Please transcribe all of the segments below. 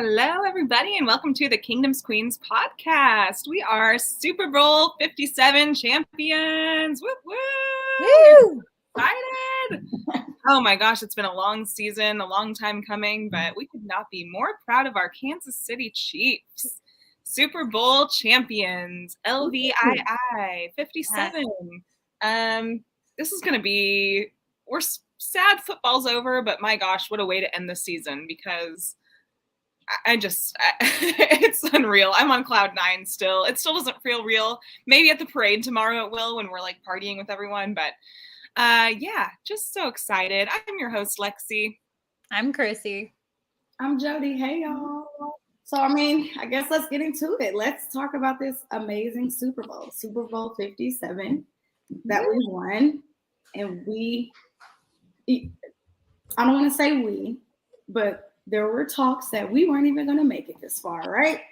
Hello, everybody, and welcome to the Kingdom's Queens podcast. We are Super Bowl 57 champions. Woo woo! Excited! Oh my gosh, it's been a long season, a long time coming, but we could not be more proud of our Kansas City Chiefs. Super Bowl champions, LVII 57. This is going to be, we're sad football's over, but my gosh, what a way to end the season, because it's unreal. I'm on cloud nine still. It still doesn't feel real. Maybe at the parade tomorrow it will, when we're like partying with everyone. But yeah, just so excited. I'm your host, Lexi. I'm Chrissy. I'm Jody. Hey, y'all. So, I guess let's get into it. Let's talk about this amazing Super Bowl 57 that we won. And I don't want to say we, but there were talks that we weren't even going to make it this far, right?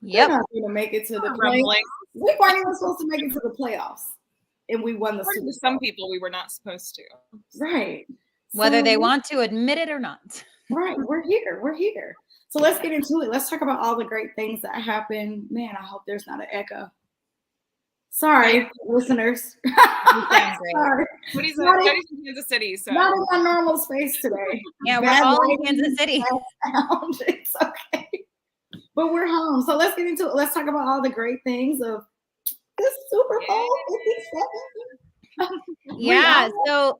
Yep. We're not going to make it to the playoffs. We weren't even supposed to make it to the playoffs. And we won the Super Bowl. Some people we were not supposed to. Right. Whether they want to admit it or not. Right. We're here. So let's get into it. Let's talk about all the great things that happened. Man, I hope there's not an echo. Sorry, listeners. Sorry. Jody's in Kansas City, so not in my normal space today. Yeah, we're all in Kansas City. It's okay, but we're home. So let's get into it. Let's talk about all the great things of this Super Bowl 57. Yeah. So,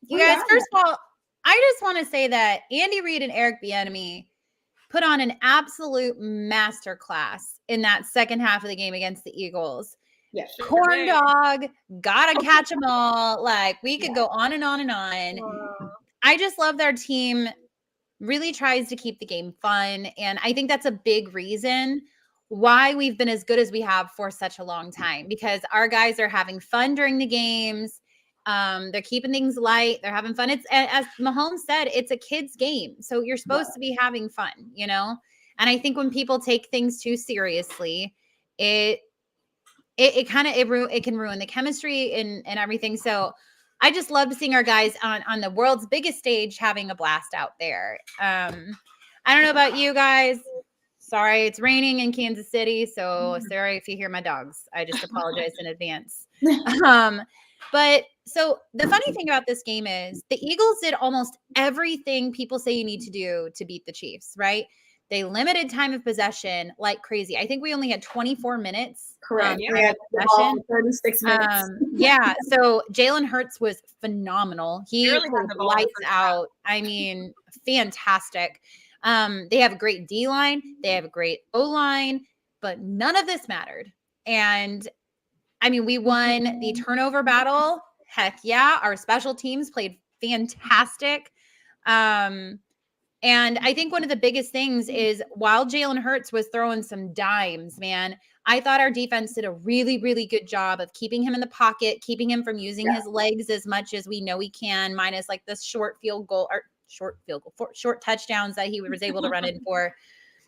you guys, first of all, I just want to say that Andy Reid and Eric Bieniemy put on an absolute masterclass in that second half of the game against the Eagles. Yeah, corn dog, gotta catch them all. Like, we could go on and on and on. I just love their team really tries to keep the game fun. And I think that's a big reason why we've been as good as we have for such a long time, because our guys are having fun during the games. They're keeping things light. They're having fun. It's, as Mahomes said, it's a kid's game. So you're supposed to be having fun, And I think when people take things too seriously, it can ruin the chemistry and everything. So I just loved seeing our guys on the world's biggest stage having a blast out there. I don't know about you guys. Sorry, it's raining in Kansas City. So sorry if you hear my dogs. I just apologize in advance. But so the funny thing about this game is the Eagles did almost everything people say you need to do to beat the Chiefs, right? They limited time of possession like crazy. I think we only had 24 minutes. Correct. Yeah. 36 minutes. Yeah. So Jalen Hurts was phenomenal. He really played lights out. Fantastic. They have a great D-line. They have a great O-line, but none of this mattered. And we won the turnover battle. Heck yeah. Our special teams played fantastic. And I think one of the biggest things is while Jalen Hurts was throwing some dimes, man, I thought our defense did a really, really good job of keeping him in the pocket, keeping him from using his legs as much as we know he can, minus like the short touchdowns that he was able to run in for.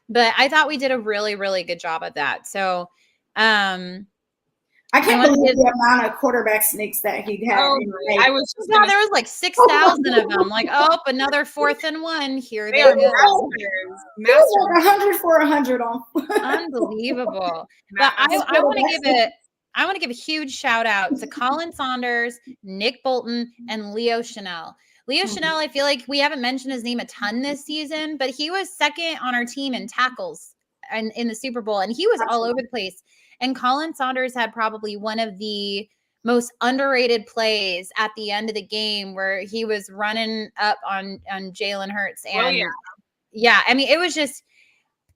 But I thought we did a really, really good job of that. So, I can't believe the amount of quarterback sneaks that he had. There was like 6,000 of them. Like, another 4th and 1. Here they go. Masters. 100 for 100 on. Unbelievable. But I want to give a huge shout out to Colin Saunders, Nick Bolton, and Leo Chanel. Leo Chanel, I feel like we haven't mentioned his name a ton this season, but he was second on our team in tackles in the Super Bowl, and he was all over the place. And Colin Saunders had probably one of the most underrated plays at the end of the game where he was running up on Jalen Hurts. And it was just,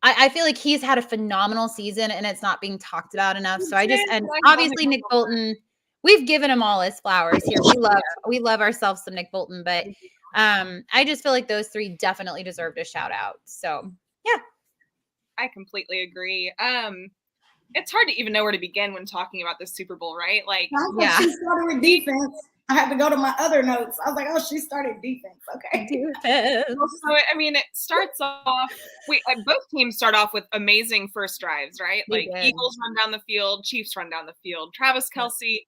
I feel like he's had a phenomenal season and it's not being talked about enough. So obviously Nick Bolton, we've given him all his flowers here. We love ourselves some Nick Bolton, but I just feel like those three definitely deserved a shout out. So yeah. I completely agree. It's hard to even know where to begin when talking about the Super Bowl, right? Like, she started with defense. I had to go to my other notes. I was like, she started defense. Okay. Defense. So, it starts off, both teams start off with amazing first drives, right? Like, Eagles run down the field, Chiefs run down the field. Travis Kelce,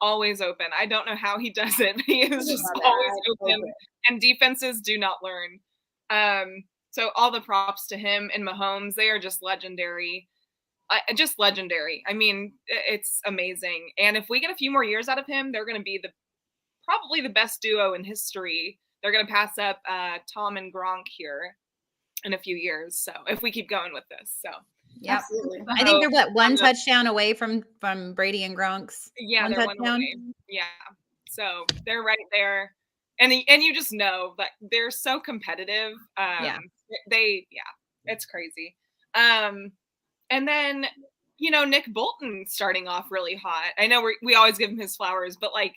always open. I don't know how he does it, but he is just always open. And defenses do not learn. So all the props to him and Mahomes. They are just legendary. Just legendary. I mean, it's amazing. And if we get a few more years out of him, they're going to be probably the best duo in history. They're going to pass up Tom and Gronk here in a few years. So if we keep going with this, so yeah, absolutely. I think they're one touchdown away from Brady and Gronk's. Yeah, they're one away. Yeah, so they're right there, and you just know that they're so competitive. It's crazy. And then, Nick Bolton starting off really hot. I know we always give him his flowers, but like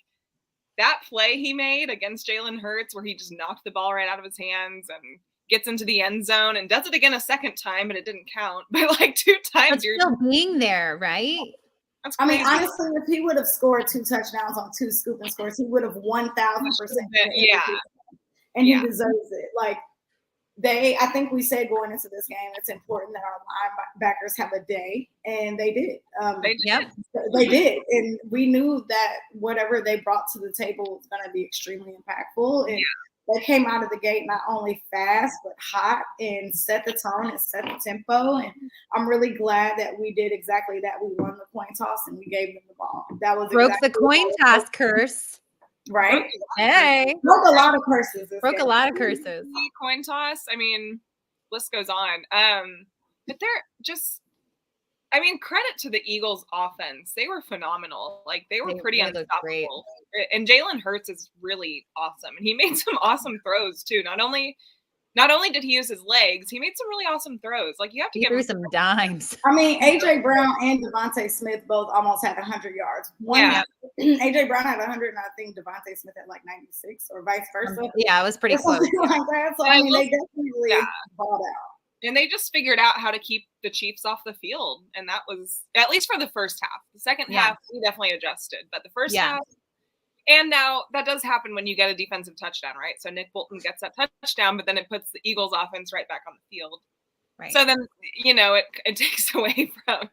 that play he made against Jalen Hurts where he just knocked the ball right out of his hands and gets into the end zone and does it again a second time, but it didn't count. But like 2 times, you're still being there, right? That's crazy. I mean, honestly, if he would have scored 2 touchdowns on 2 scooping scores, he would have 1,000%. Yeah, and he deserves it. Like I think we said going into this game, it's important that our linebackers have a day, and they did. They did, and we knew that whatever they brought to the table was going to be extremely impactful. And they came out of the gate not only fast but hot and set the tone and set the tempo. And I'm really glad that we did exactly that. We won the coin toss and we gave them the ball. That was broke the coin toss curse. Right. Hey. Broke a lot of curses. Broke a lot of curses. Coin toss. I mean, list goes on. But they're just, I mean, credit to the Eagles offense. They were phenomenal. Like they were pretty unstoppable. And Jalen Hurts is really awesome. And he made some awesome throws too. Not only did he use his legs, he made some really awesome throws. Like you have to give him some dimes. I mean, AJ Brown and Devontae Smith both almost had 100 yards. AJ Brown had 100, and I think Devontae Smith had like 96, or vice versa. Yeah, it was pretty close. Like that. So I mean, they definitely balled out. And they just figured out how to keep the Chiefs off the field, and that was at least for the first half. The second half, we definitely adjusted, but the first half. And now that does happen when you get a defensive touchdown, right? So Nick Bolton gets that touchdown, but then it puts the Eagles offense right back on the field. Right. So then, it takes away from.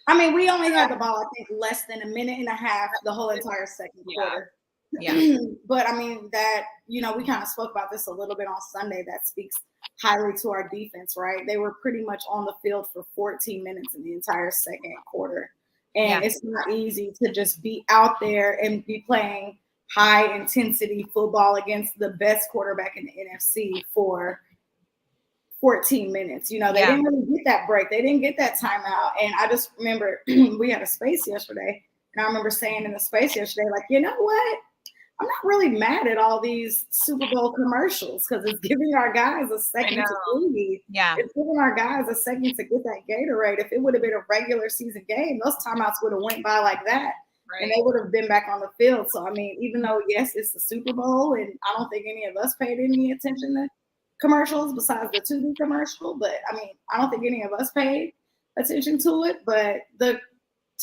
I mean, we only had the ball, I think, less than a minute and a half the whole entire second quarter. Yeah. But I mean, that, we kind of spoke about this a little bit on Sunday. That speaks highly to our defense, right? They were pretty much on the field for 14 minutes in the entire second quarter. And it's not easy to just be out there and be playing high intensity football against the best quarterback in the NFC for 14 minutes. They didn't really get that break. They didn't get that timeout. And I just remember we had a space yesterday. And I remember saying in the space yesterday, like, you know what? I'm not really mad at all these Super Bowl commercials because it's giving our guys a second to breathe. Yeah. It's giving our guys a second to get that Gatorade. If it would have been a regular season game, those timeouts would have went by like that. Right. And they would have been back on the field. So, I mean, even though, yes, it's the Super Bowl, and I don't think any of us paid any attention to commercials besides the Tubi commercial, but, I mean, I don't think any of us paid attention to it. But the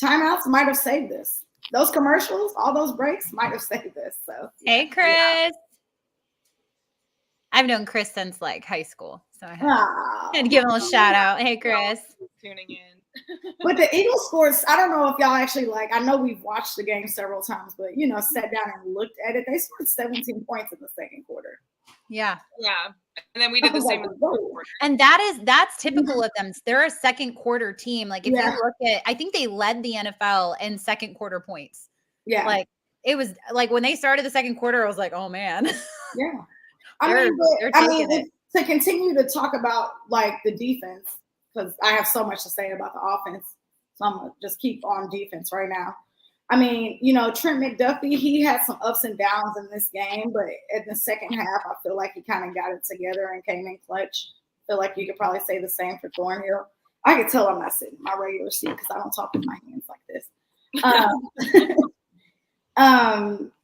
timeouts might have saved us. Those commercials, all those breaks might have saved us. So, hey, Chris. I've known Chris since like high school. So I had to give him a little shout out. Hey, Chris. Tuning in. But the Eagles scores, I don't know if y'all actually I know we've watched the game several times, but, sat down and looked at it. They scored 17 points in the second quarter. Yeah. Yeah. And then we did the same. And that's typical of them. They're a second quarter team. Like if you look at, I think they led the NFL in second quarter points. Yeah. Like it was like when they started the second quarter, I was like, oh man. Yeah. I mean, to continue to talk about like the defense, because I have so much to say about the offense. So I'm going to just keep on defense right now. I mean, Trent McDuffie, he had some ups and downs in this game, but in the second half, I feel like he kind of got it together and came in clutch. I feel like you could probably say the same for Thornhill. I could tell I'm not sitting in my regular seat because I don't talk with my hands like this.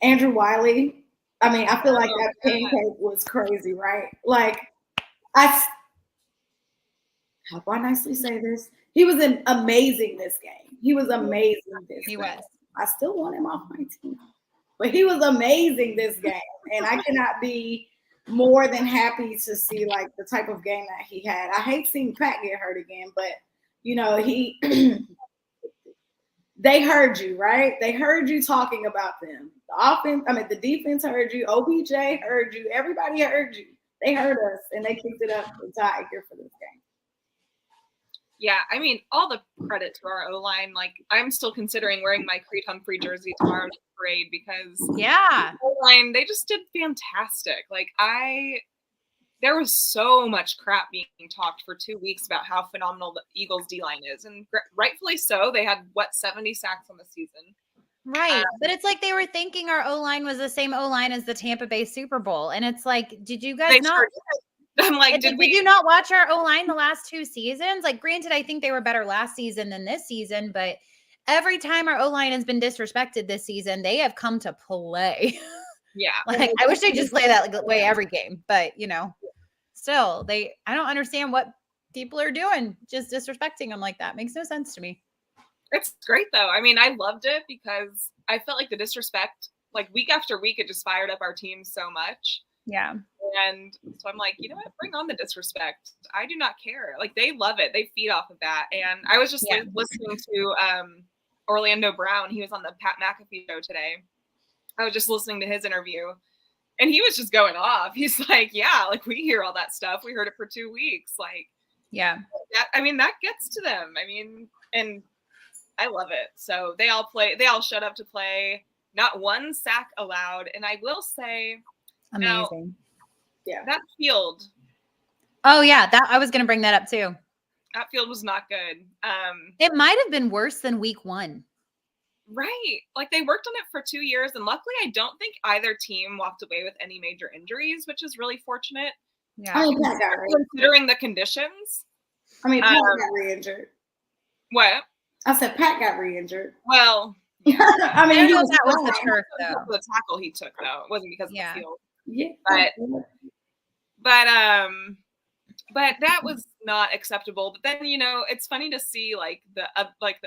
Andrew Wiley, I mean, I feel like that pancake was crazy, right? Like, how do I nicely say this? He was amazing this game. He was amazing this game. Was. I still want him off my team. But he was amazing this game. And I cannot be more than happy to see like the type of game that he had. I hate seeing Pat get hurt again, but they heard you, right? They heard you talking about them. The defense heard you, OBJ heard you, everybody heard you. They hurt us, and they kicked it up and tied here for this game. Yeah, I mean, all the credit to our O-line. Like, I'm still considering wearing my Creed Humphrey jersey tomorrow to the parade because O-line, they just did fantastic. Like, there was so much crap being talked for 2 weeks about how phenomenal the Eagles D-line is, and rightfully so. They had 70 sacks on the season. Right. But it's like they were thinking our O-line was the same O-line as the Tampa Bay Super Bowl. And it's like, did you guys not? I'm like, did you not watch our O-line the last 2 seasons? Like, granted, I think they were better last season than this season, but every time our O-line has been disrespected this season, they have come to play. Yeah. Like, I wish they just play that way every game, but still, I don't understand what people are doing, just disrespecting them like that. Makes no sense to me. It's great though. I mean, I loved it because I felt like the disrespect, like week after week, it just fired up our team so much. Yeah. And so I'm like, you know what? Bring on the disrespect. I do not care. Like, they love it. They feed off of that. And I was just listening to Orlando Brown. He was on the Pat McAfee show today. I was just listening to his interview. And he was just going off. He's like, yeah, like we hear all that stuff. We heard it for 2 weeks. Like, yeah. That gets to them. I mean, and I love it. So they all shut up to play. Not one sack allowed. And I will say, amazing. Yeah. That field. Oh yeah. I was going to bring that up too. That field was not good. It might have been worse than week 1. Right. Like they worked on it for 2 years. And luckily I don't think either team walked away with any major injuries, which is really fortunate. Yeah. Considering the conditions. I mean, Pat got re-injured. What? I said Pat got re-injured. Well, I mean, that was the turf though. The tackle he took though. It wasn't because of the field. Yeah. But that was not acceptable. But then, it's funny to see like the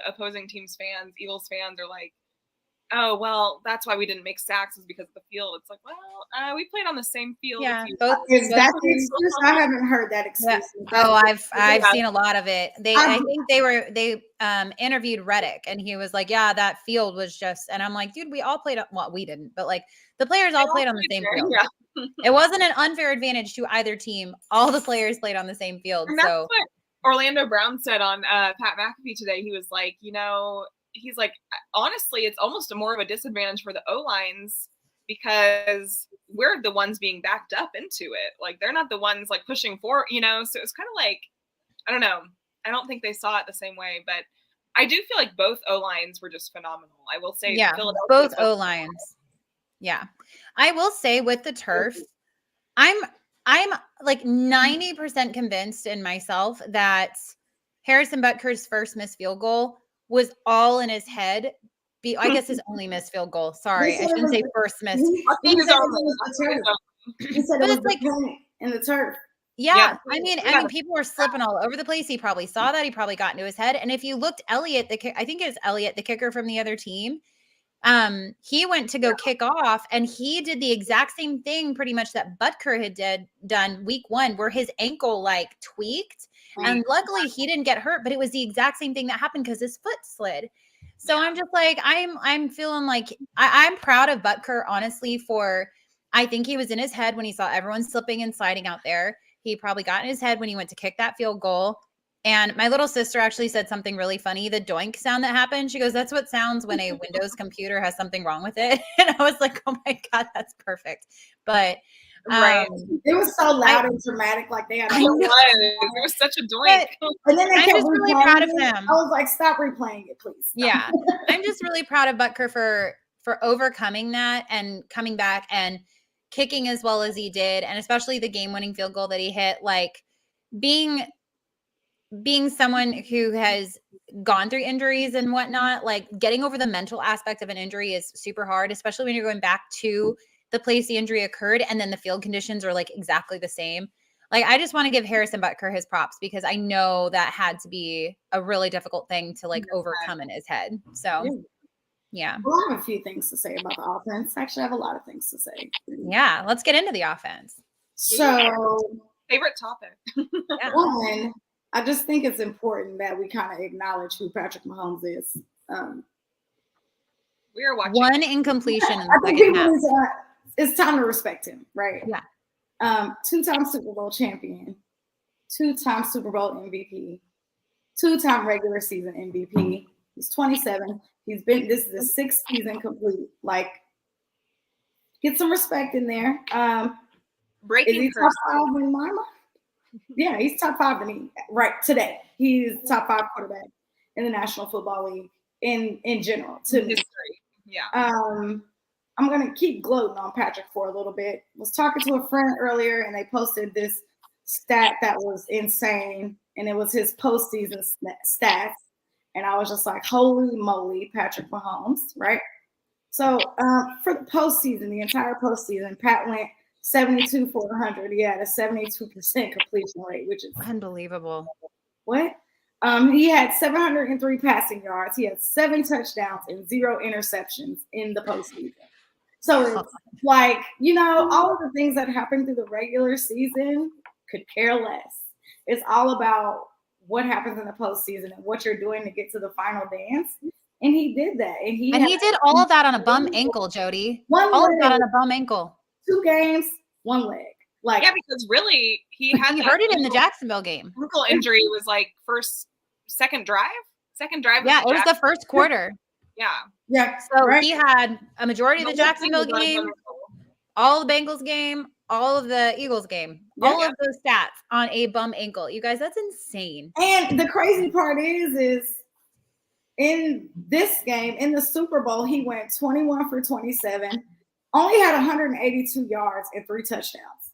opposing team's fans, Eagles fans are like, oh, well, that's why we didn't make sacks was because of the field. It's like, well, we played on the same field. Yeah, is that the excuse? I haven't heard that excuse. Yeah. Oh, I've seen a lot of it. I think they interviewed Reddick, and he was like, yeah, that field was just, and I'm like, dude, we all played, well, we didn't, but like the players all played on the same field. Yeah. It wasn't an unfair advantage to either team. All the players played on the same field. And that's what Orlando Brown said on Pat McAfee today. He was like, he's like, honestly, it's almost more of a disadvantage for the O-lines because we're the ones being backed up into it. Like, they're not the ones like pushing forward, so it's kind of like, I don't know. I don't think they saw it the same way, but I do feel like both O-lines were just phenomenal. I will say, yeah, both O-lines. Yeah. I will say with the turf, I'm like 90% convinced in myself that Harrison Butker's first missed field goal was all in his head. I guess his only missed field goal. Sorry, I shouldn't say first missed. He said it was like in the turf. Yeah. I mean, people were slipping all over the place. He probably saw that. He probably got into his head. And if you looked, I think it was Elliott, the kicker from the other team. He went to go kick off, and he did the exact same thing pretty much that Butker had done week 1, where his ankle like tweaked. And luckily he didn't get hurt, but it was the exact same thing that happened because his foot slid. So I'm just like, I'm feeling like I'm proud of Butker, honestly, I think he was in his head when he saw everyone slipping and sliding out there. He probably got in his head when he went to kick that field goal. And my little sister actually said something really funny. The doink sound that happened. She goes, that's what sounds when a Windows computer has something wrong with it. And I was like, oh my God, that's perfect. But right. It was so loud and dramatic. Like they had it was such a doink. And then I'm just really proud of him. I was like, stop replaying it, please. Yeah. I'm just really proud of Butker for overcoming that and coming back and kicking as well as he did. And especially the game-winning field goal that he hit, like being someone who has gone through injuries and whatnot, like getting over the mental aspect of an injury is super hard, especially when you're going back to the place the injury occurred and then the field conditions are like exactly the same. Like, I just want to give Harrison Butker his props because I know that had to be a really difficult thing to like overcome in his head. So yeah. Well, I have a few things to say about the offense. Actually, I have a lot of things to say. Yeah. Let's get into the offense. So favorite topic. One, I just think it's important that we kind of acknowledge who Patrick Mahomes is. We are watching one incompletion in the second half. It's time to respect him, right? Yeah. 2-time Super Bowl champion, 2-time Super Bowl MVP, 2-time regular season MVP. He's 27. This is the 6th season complete. Like, get some respect in there. Breaking is he top 5 in my mind? Yeah, he's top 5 right today. He's top 5 quarterback in the National Football League in general to me. Yeah. I'm gonna keep gloating on Patrick for a little bit. Was talking to a friend earlier, and they posted this stat that was insane, and it was his postseason stats, and I was just like, "Holy moly, Patrick Mahomes!" Right? So for the postseason, the entire postseason, Pat went 72 for 100. He had a 72% completion rate, which is unbelievable. What? He had 703 passing yards. He had 7 touchdowns and 0 interceptions in the postseason. So it's like, all of the things that happen through the regular season could care less. It's all about what happens in the postseason and what you're doing to get to the final dance. And he did that. And he did all of that on a bum ankle, Jody. All of that on a bum ankle. 2 games, 1 leg. Like, yeah, because really he hurt it in the Jacksonville game. Ankle injury was like second drive. Yeah, it was the first quarter. Yeah. So he had a majority of the Jacksonville game, all the Bengals game, all of the Eagles game, all of those stats on a bum ankle. You guys, that's insane. And the crazy part is in this game, in the Super Bowl, he went 21 for 27, only had 182 yards and 3 touchdowns,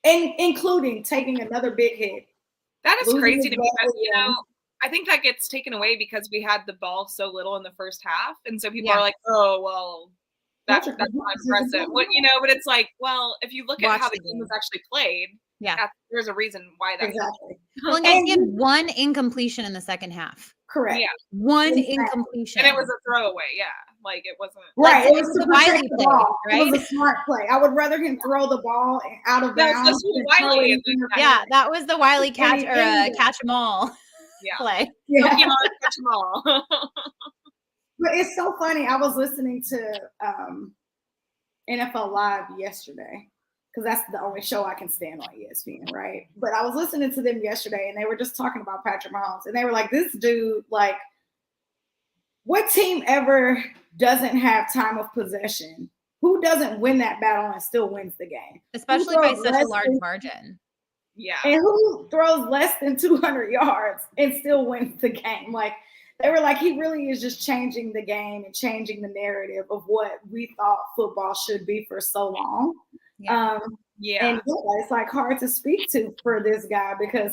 and including taking another big hit. That is crazy to me because, I think that gets taken away because we had the ball so little in the first half. And so people are like, oh, well, that's not impressive. But it's like, well, if you look at how the game was actually played, there's a reason why that's exactly. Well, and guys, he had 1 incompletion in the second half. Correct. Yeah. 1 incompletion. And it was a throwaway. Yeah. Like it wasn't. Right. It was a Wiley play, right? It was a smart play. I would rather him throw the ball out of bounds. Yeah, that was the Wiley catch or catch them all play. Yeah. Catch them all. But it's so funny. I was listening to NFL Live yesterday because that's the only show I can stand on ESPN, right? But I was listening to them yesterday, and they were just talking about Patrick Mahomes, and they were like, "This dude, like, what team ever doesn't have time of possession? Who doesn't win that battle and still wins the game? Especially by such a large margin." Yeah. And who throws less than 200 yards and still wins the game? Like, they were like, he really is just changing the game and changing the narrative of what we thought football should be for so long. And it's like hard to speak to for this guy because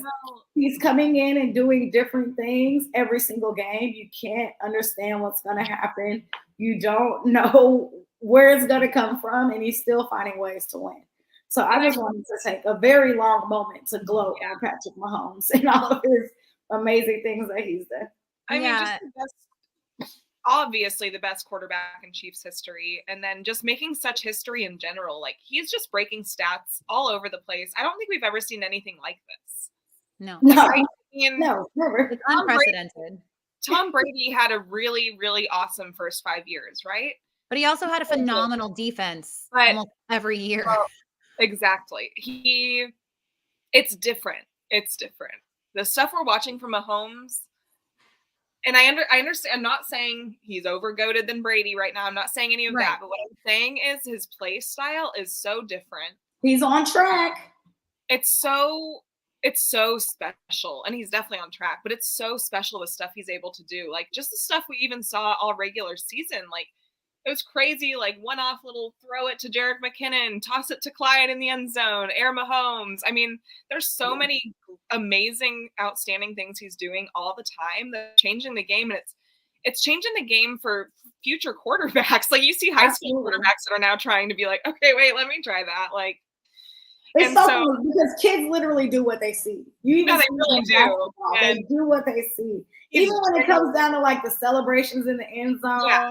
he's coming in and doing different things every single game. You can't understand what's going to happen. You don't know where it's going to come from, and he's still finding ways to win. So I just wanted to take a very long moment to gloat on Patrick Mahomes and all of his amazing things that he's done. I mean, just obviously the best quarterback in Chiefs history, and then just making such history in general. Like, he's just breaking stats all over the place. I don't think we've ever seen anything like this. No, never. It's unprecedented. Tom Brady had a really, really awesome first 5 years, right? But he also had a phenomenal defense almost every year. Well, exactly. It's different. It's different. The stuff we're watching from Mahomes, and I understand. I'm not saying he's over-goated than Brady right now. I'm not saying any of that. But what I'm saying is his play style is so different. He's on track. It's so special, and he's definitely on track. But it's so special the stuff he's able to do. Like just the stuff we even saw all regular season. Like it was crazy. Like one-off little throw it to Jerick McKinnon, toss it to Clyde in the end zone, air Mahomes. I mean, there's so many amazing, outstanding things he's doing all the time that's changing the game, and it's changing the game for future quarterbacks. Like you see high school quarterbacks that are now trying to be like, okay, wait, let me try that. Like it's so funny because kids literally do what they see. You even they really do. They do what they see. Even when it comes down to like the celebrations in the end zone. Yeah.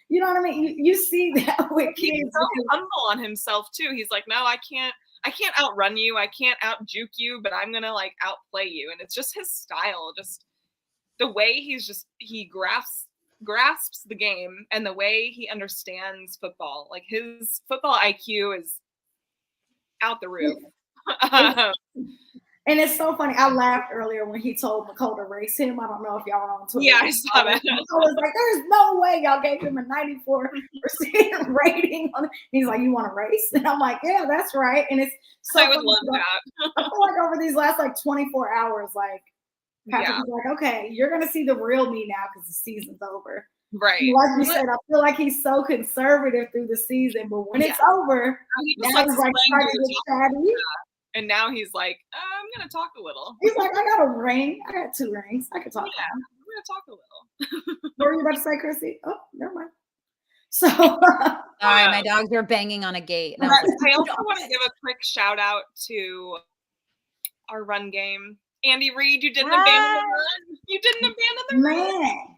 You know what I mean? You see that with kids. He's so humble on himself too. He's like, no, I can't outrun you. I can't out juke you, but I'm gonna like outplay you. And it's just his style, just the way he grasps the game and the way he understands football. Like his football IQ is out the roof. And it's so funny. I laughed earlier when he told Nicole to race him. I don't know if y'all were on Twitter. Yeah, I saw that. I was like, there's no way y'all gave him a 94% rating. He's like, you want to race? And I'm like, yeah, that's right. And it's so I would love that. I feel like over these last 24 hours, Patrick was like, okay, you're going to see the real me now because the season's over. Right. Like you said, I feel like he's so conservative through the season, but when it's over, now he's like trying to get chatty. And now he's like, I'm going to talk a little. He's like, I got a ring. I got 2 rings. I can talk. Yeah, I'm going to talk a little. What were you about to say, Chrissy? Oh, never mind. So, sorry, my dogs are banging on a gate. I also want to give a quick shout out to our run game. Andy Reid, you didn't abandon the run. You didn't abandon the run. Man.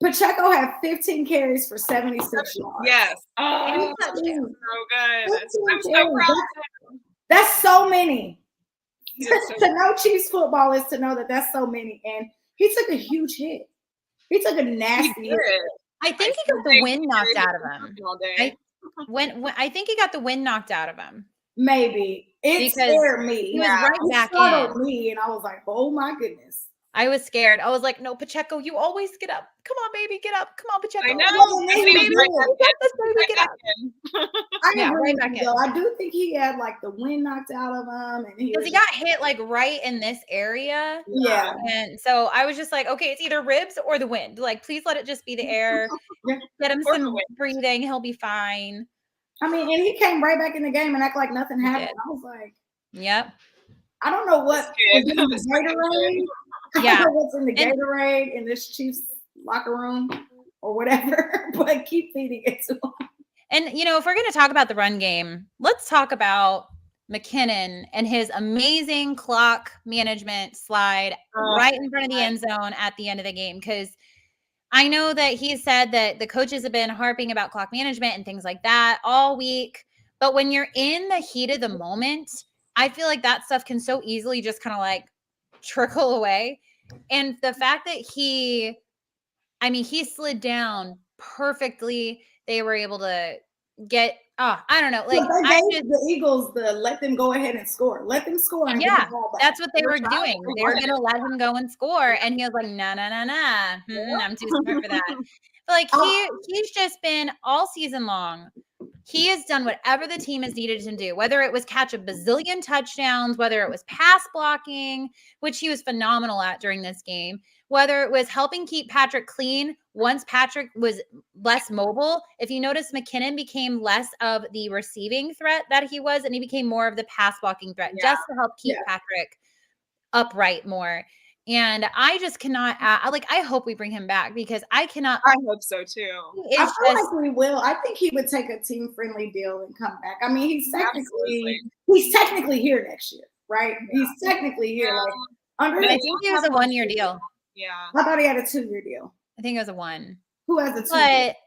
Pacheco had 15 carries for 76 yards. Yes. Oh, so good. I'm so proud of him. That's so many. To know Chiefs football is to know that that's so many. And he took a huge hit. He took a nasty hit. I think he got the wind knocked out of him. I think he got the wind knocked out of him. Maybe. It scared me. He was right back in. Me, and I was like, oh my goodness. I was scared. I was like, no, Pacheco, you always get up. Come on, baby, get up. Come on, Pacheco. I know. Get up. I do think he had the wind knocked out of him. Because he got hit right in this area. Yeah. And so I was just like, okay, it's either ribs or the wind. Please let it just be the air. Get him some breathing. He'll be fine. I mean, and he came right back in the game and acted like nothing happened. I was like, yep. I don't know what is in the Gatorade. I don't know what's in the Gatorade in this Chiefs locker room or whatever, but keep feeding it to him. And, if we're going to talk about the run game, let's talk about McKinnon and his amazing clock management slide right in front of the end zone at the end of the game. Because I know that he said that the coaches have been harping about clock management and things like that all week. But when you're in the heat of the moment, I feel like that stuff can so easily just kind of trickle away. And the fact that he slid down perfectly. They were able to get, I don't know. The Eagles let them go ahead and score. Let them score. And yeah, that's what they were doing. They were going to let him go and score. And he was like, nah. I'm too smart for that. But he's just been all season long. He has done whatever the team has needed him to do, whether it was catch a bazillion touchdowns, whether it was pass blocking, which he was phenomenal at during this game, whether it was helping keep Patrick clean once Patrick was less mobile. If you notice, McKinnon became less of the receiving threat that he was, and he became more of the pass blocking threat just to help keep Patrick upright more. And I just cannot, I hope we bring him back because I cannot. I hope so too. I feel like we will. I think he would take a team-friendly deal and come back. I mean, he's technically here next year, right? Yeah. He's technically here. I think he was a 1-year deal. Yeah. I thought he had a 2-year deal. I think it was a 1. Who has a 2? But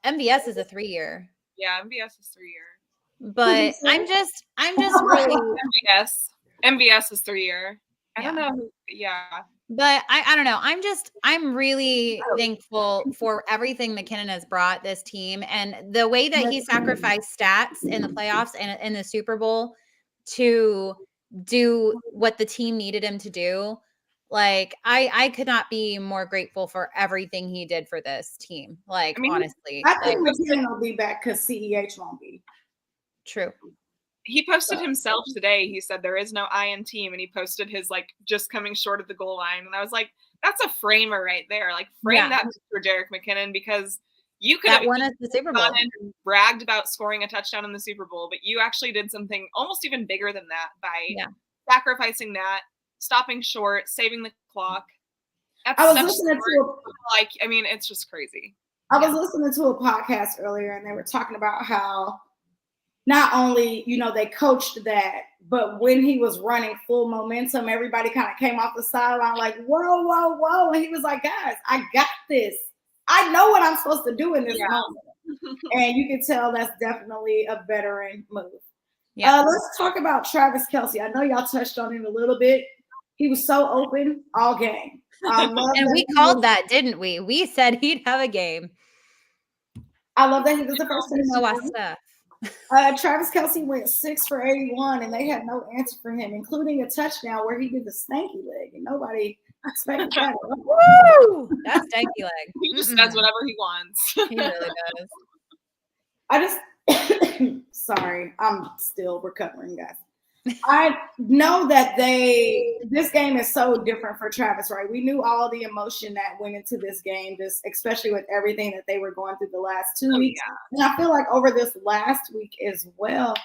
MVS is a 3-year. Yeah, MVS is 3-year. But I'm just really MVS is 3-year. I don't know. But I don't know. I'm really thankful for everything McKinnon has brought this team and the way that he sacrificed stats in the playoffs and in the Super Bowl to do what the team needed him to do. I could not be more grateful for everything he did for this team. Honestly. I think McKinnon will be back because CEH won't be. True. He posted himself today. He said there is no I in team, and he posted his just coming short of the goal line. And I was like, that's a framer right there. Frame that for Jerick McKinnon because you could have won us the Super Bowl and bragged about scoring a touchdown in the Super Bowl, but you actually did something almost even bigger than that by sacrificing that, stopping short, saving the clock. It's just crazy. I was listening to a podcast earlier, and they were talking about how not only, they coached that, but when he was running full momentum, everybody kind of came off the sideline whoa. And he was like, guys, I got this. I know what I'm supposed to do in this moment. And you can tell that's definitely a veteran move. Yeah. Let's talk about Travis Kelce. I know y'all touched on him a little bit. He was so open all game. And we called that, didn't we? We said he'd have a game. I love that he was the first person. Travis Kelce went 6 for 81, and they had no answer for him, including a touchdown where he did the stanky leg, and nobody expected that. Woo! That's stanky leg. He just does whatever he wants. He really does. I just, sorry, I'm still recovering, guys. I know that this game is so different for Travis, right? We knew all the emotion that went into this game, just especially with everything that they were going through the last 2 weeks. Yeah. And I feel like over this last week as well,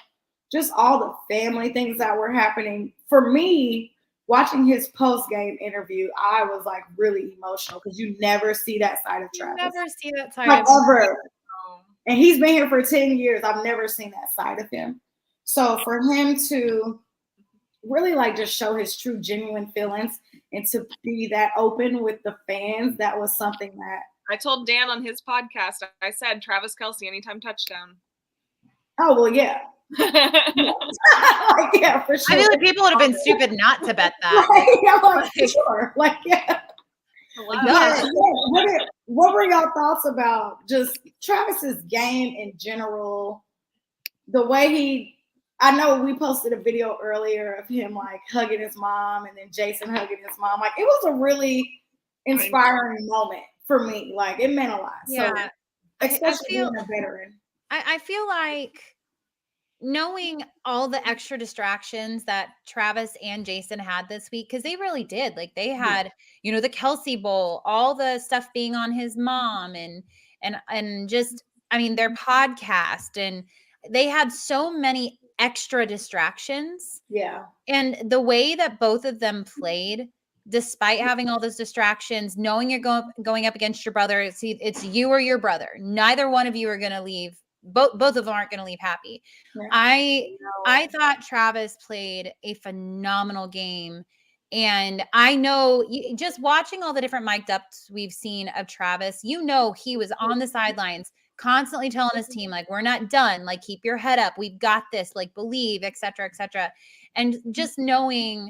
just all the family things that were happening. For me, watching his post-game interview, I was like really emotional because you never see that side of Travis. You never see that side of him. And he's been here for 10 years. I've never seen that side of him. So for him to really like just show his true, genuine feelings and to be that open with the fans, that was something that I told Dan on his podcast. I said Travis Kelce anytime touchdown. Oh well, yeah. Like, yeah, for sure. I feel like people would have been stupid not to bet that. Right? Yeah, like, sure. Like, yeah. What were y'all thoughts about just Travis's game in general? The way I know we posted a video earlier of him like hugging his mom and then Jason hugging his mom. Like it was a really inspiring moment for me. Like it meant a lot. Yeah. So, especially being a veteran. I feel like knowing all the extra distractions that Travis and Jason had this week, because they really did. Like they had, the Kelce Bowl, all the stuff being on his mom and just, I mean, their podcast, and they had so many extra distractions. Yeah. And the way that both of them played, despite having all those distractions, knowing you're going up against your brother, it's you or your brother. Neither one of you are going to leave. Both of them aren't going to leave happy. Yeah. I thought Travis played a phenomenal game. And I know just watching all the different mic'd ups we've seen of Travis, he was on the sidelines constantly telling his team, like, we're not done, like, keep your head up, we've got this, like, believe, et cetera, and just knowing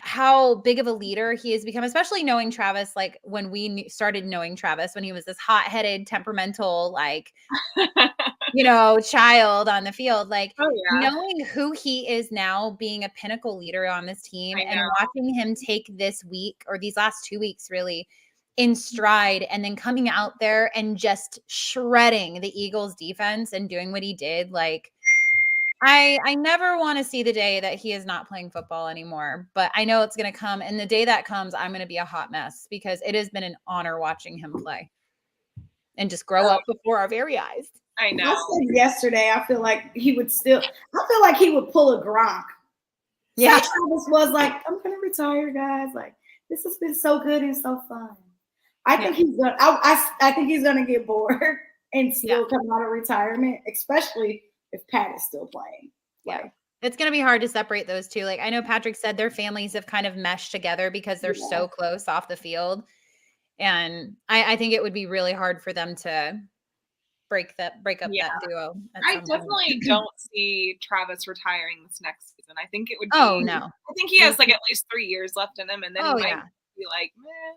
how big of a leader he has become, especially knowing Travis, like when we started knowing Travis, when he was this hot-headed, temperamental, like, child on the field, like knowing who he is now, being a pinnacle leader on this team, and watching him take this week or these last 2 weeks really in stride, and then coming out there and just shredding the Eagles defense and doing what he did. Like, I never want to see the day that he is not playing football anymore, but I know it's going to come. And the day that comes, I'm going to be a hot mess because it has been an honor watching him play and just grow up before our very eyes. I know. I said yesterday, I feel like he would pull a Gronk. Yeah. So Travis was like, I'm going to retire, guys. Like, this has been so good and so fun. I think he's going to, I think he's going to get bored and still come out of retirement, especially if Pat is still playing. Yeah. It's going to be hard to separate those two. Like, I know Patrick said their families have kind of meshed together because they're so close off the field. And I think it would be really hard for them to break up that duo. I definitely don't see Travis retiring this next season. I think it would be. Oh, no. I think he has like at least 3 years left in him, and then he might be like,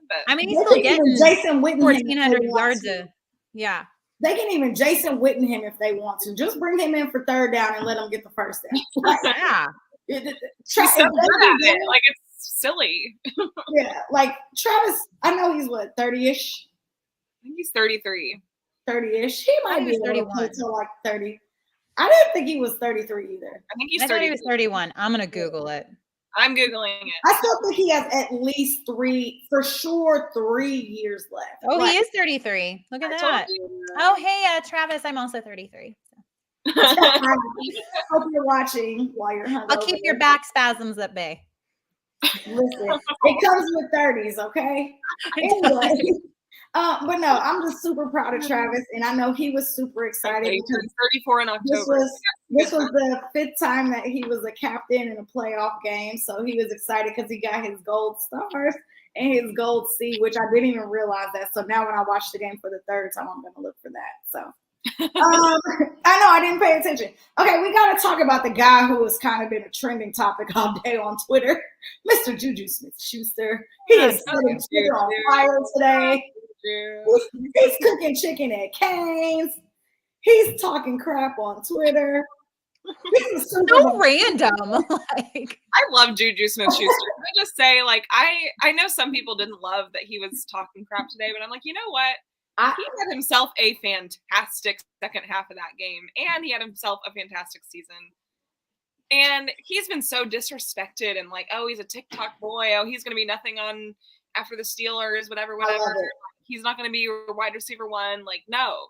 but I mean, he's still getting Jason Witten 1,400 yards. They can even Jason Witten him if they want to. Just bring him in for third down and let him get the first down. Like, He's so good at it. Like, it's silly. Yeah, like Travis, I know he's what, 30-ish? I think he's 33. 30-ish. He might be 31 until like 30. I didn't think he was 33 either. I think he's 30. I thought he was 31. I'm gonna Google it. I'm Googling it. I still think he has at least 3 years left. Oh, he is 33. Look at that. Oh, hey, Travis, I'm also 33. So. Hope you're watching while you're hungover. I'll keep your back spasms at bay. Listen, it comes with 30s, okay? Anyway. But no, I'm just super proud of Travis, and I know he was super excited. He turned 34 in October. This was the 5th time that he was a captain in a playoff game, so he was excited because he got his gold stars and his gold C, which I didn't even realize that. So now when I watch the game for the 3rd time, I'm going to look for that. So I know I didn't pay attention. Okay, we got to talk about the guy who has kind of been a trending topic all day on Twitter, Mr. Juju Smith-Schuster. He is setting Twitter on fire today. He's cooking chicken at Cane's. He's talking crap on Twitter. So random. Like, I love Juju Smith-Schuster. Can I just say, like, I know some people didn't love that he was talking crap today, but I'm like, you know what? He had himself a fantastic second half of that game, and he had himself a fantastic season. And he's been so disrespected and like, oh, he's a TikTok boy. Oh, he's going to be nothing on after the Steelers, whatever. He's not going to be your wide receiver one. Like, no.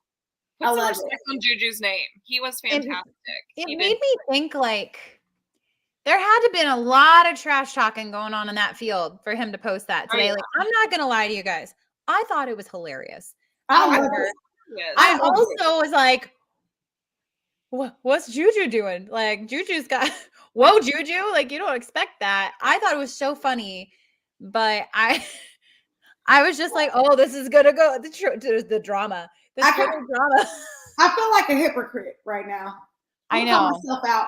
Put some respect on Juju's name. He was fantastic. It made me think, like, there had to have been a lot of trash talking going on in that field for him to post that today. Like, I'm not going to lie to you guys. I thought it was hilarious. However, I also was like, what's Juju doing? Like, Juju's got, whoa, Juju, like, you don't expect that. I thought it was so funny, but I was just like, oh, this is gonna go the drama. I feel like a hypocrite right now. I know myself out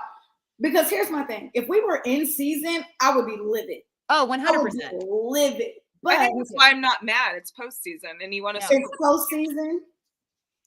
because here's my thing: if we were in season, I would be livid. Oh, 100%, livid. But I think that's why I'm not mad. It's postseason, and you want to. It's postseason.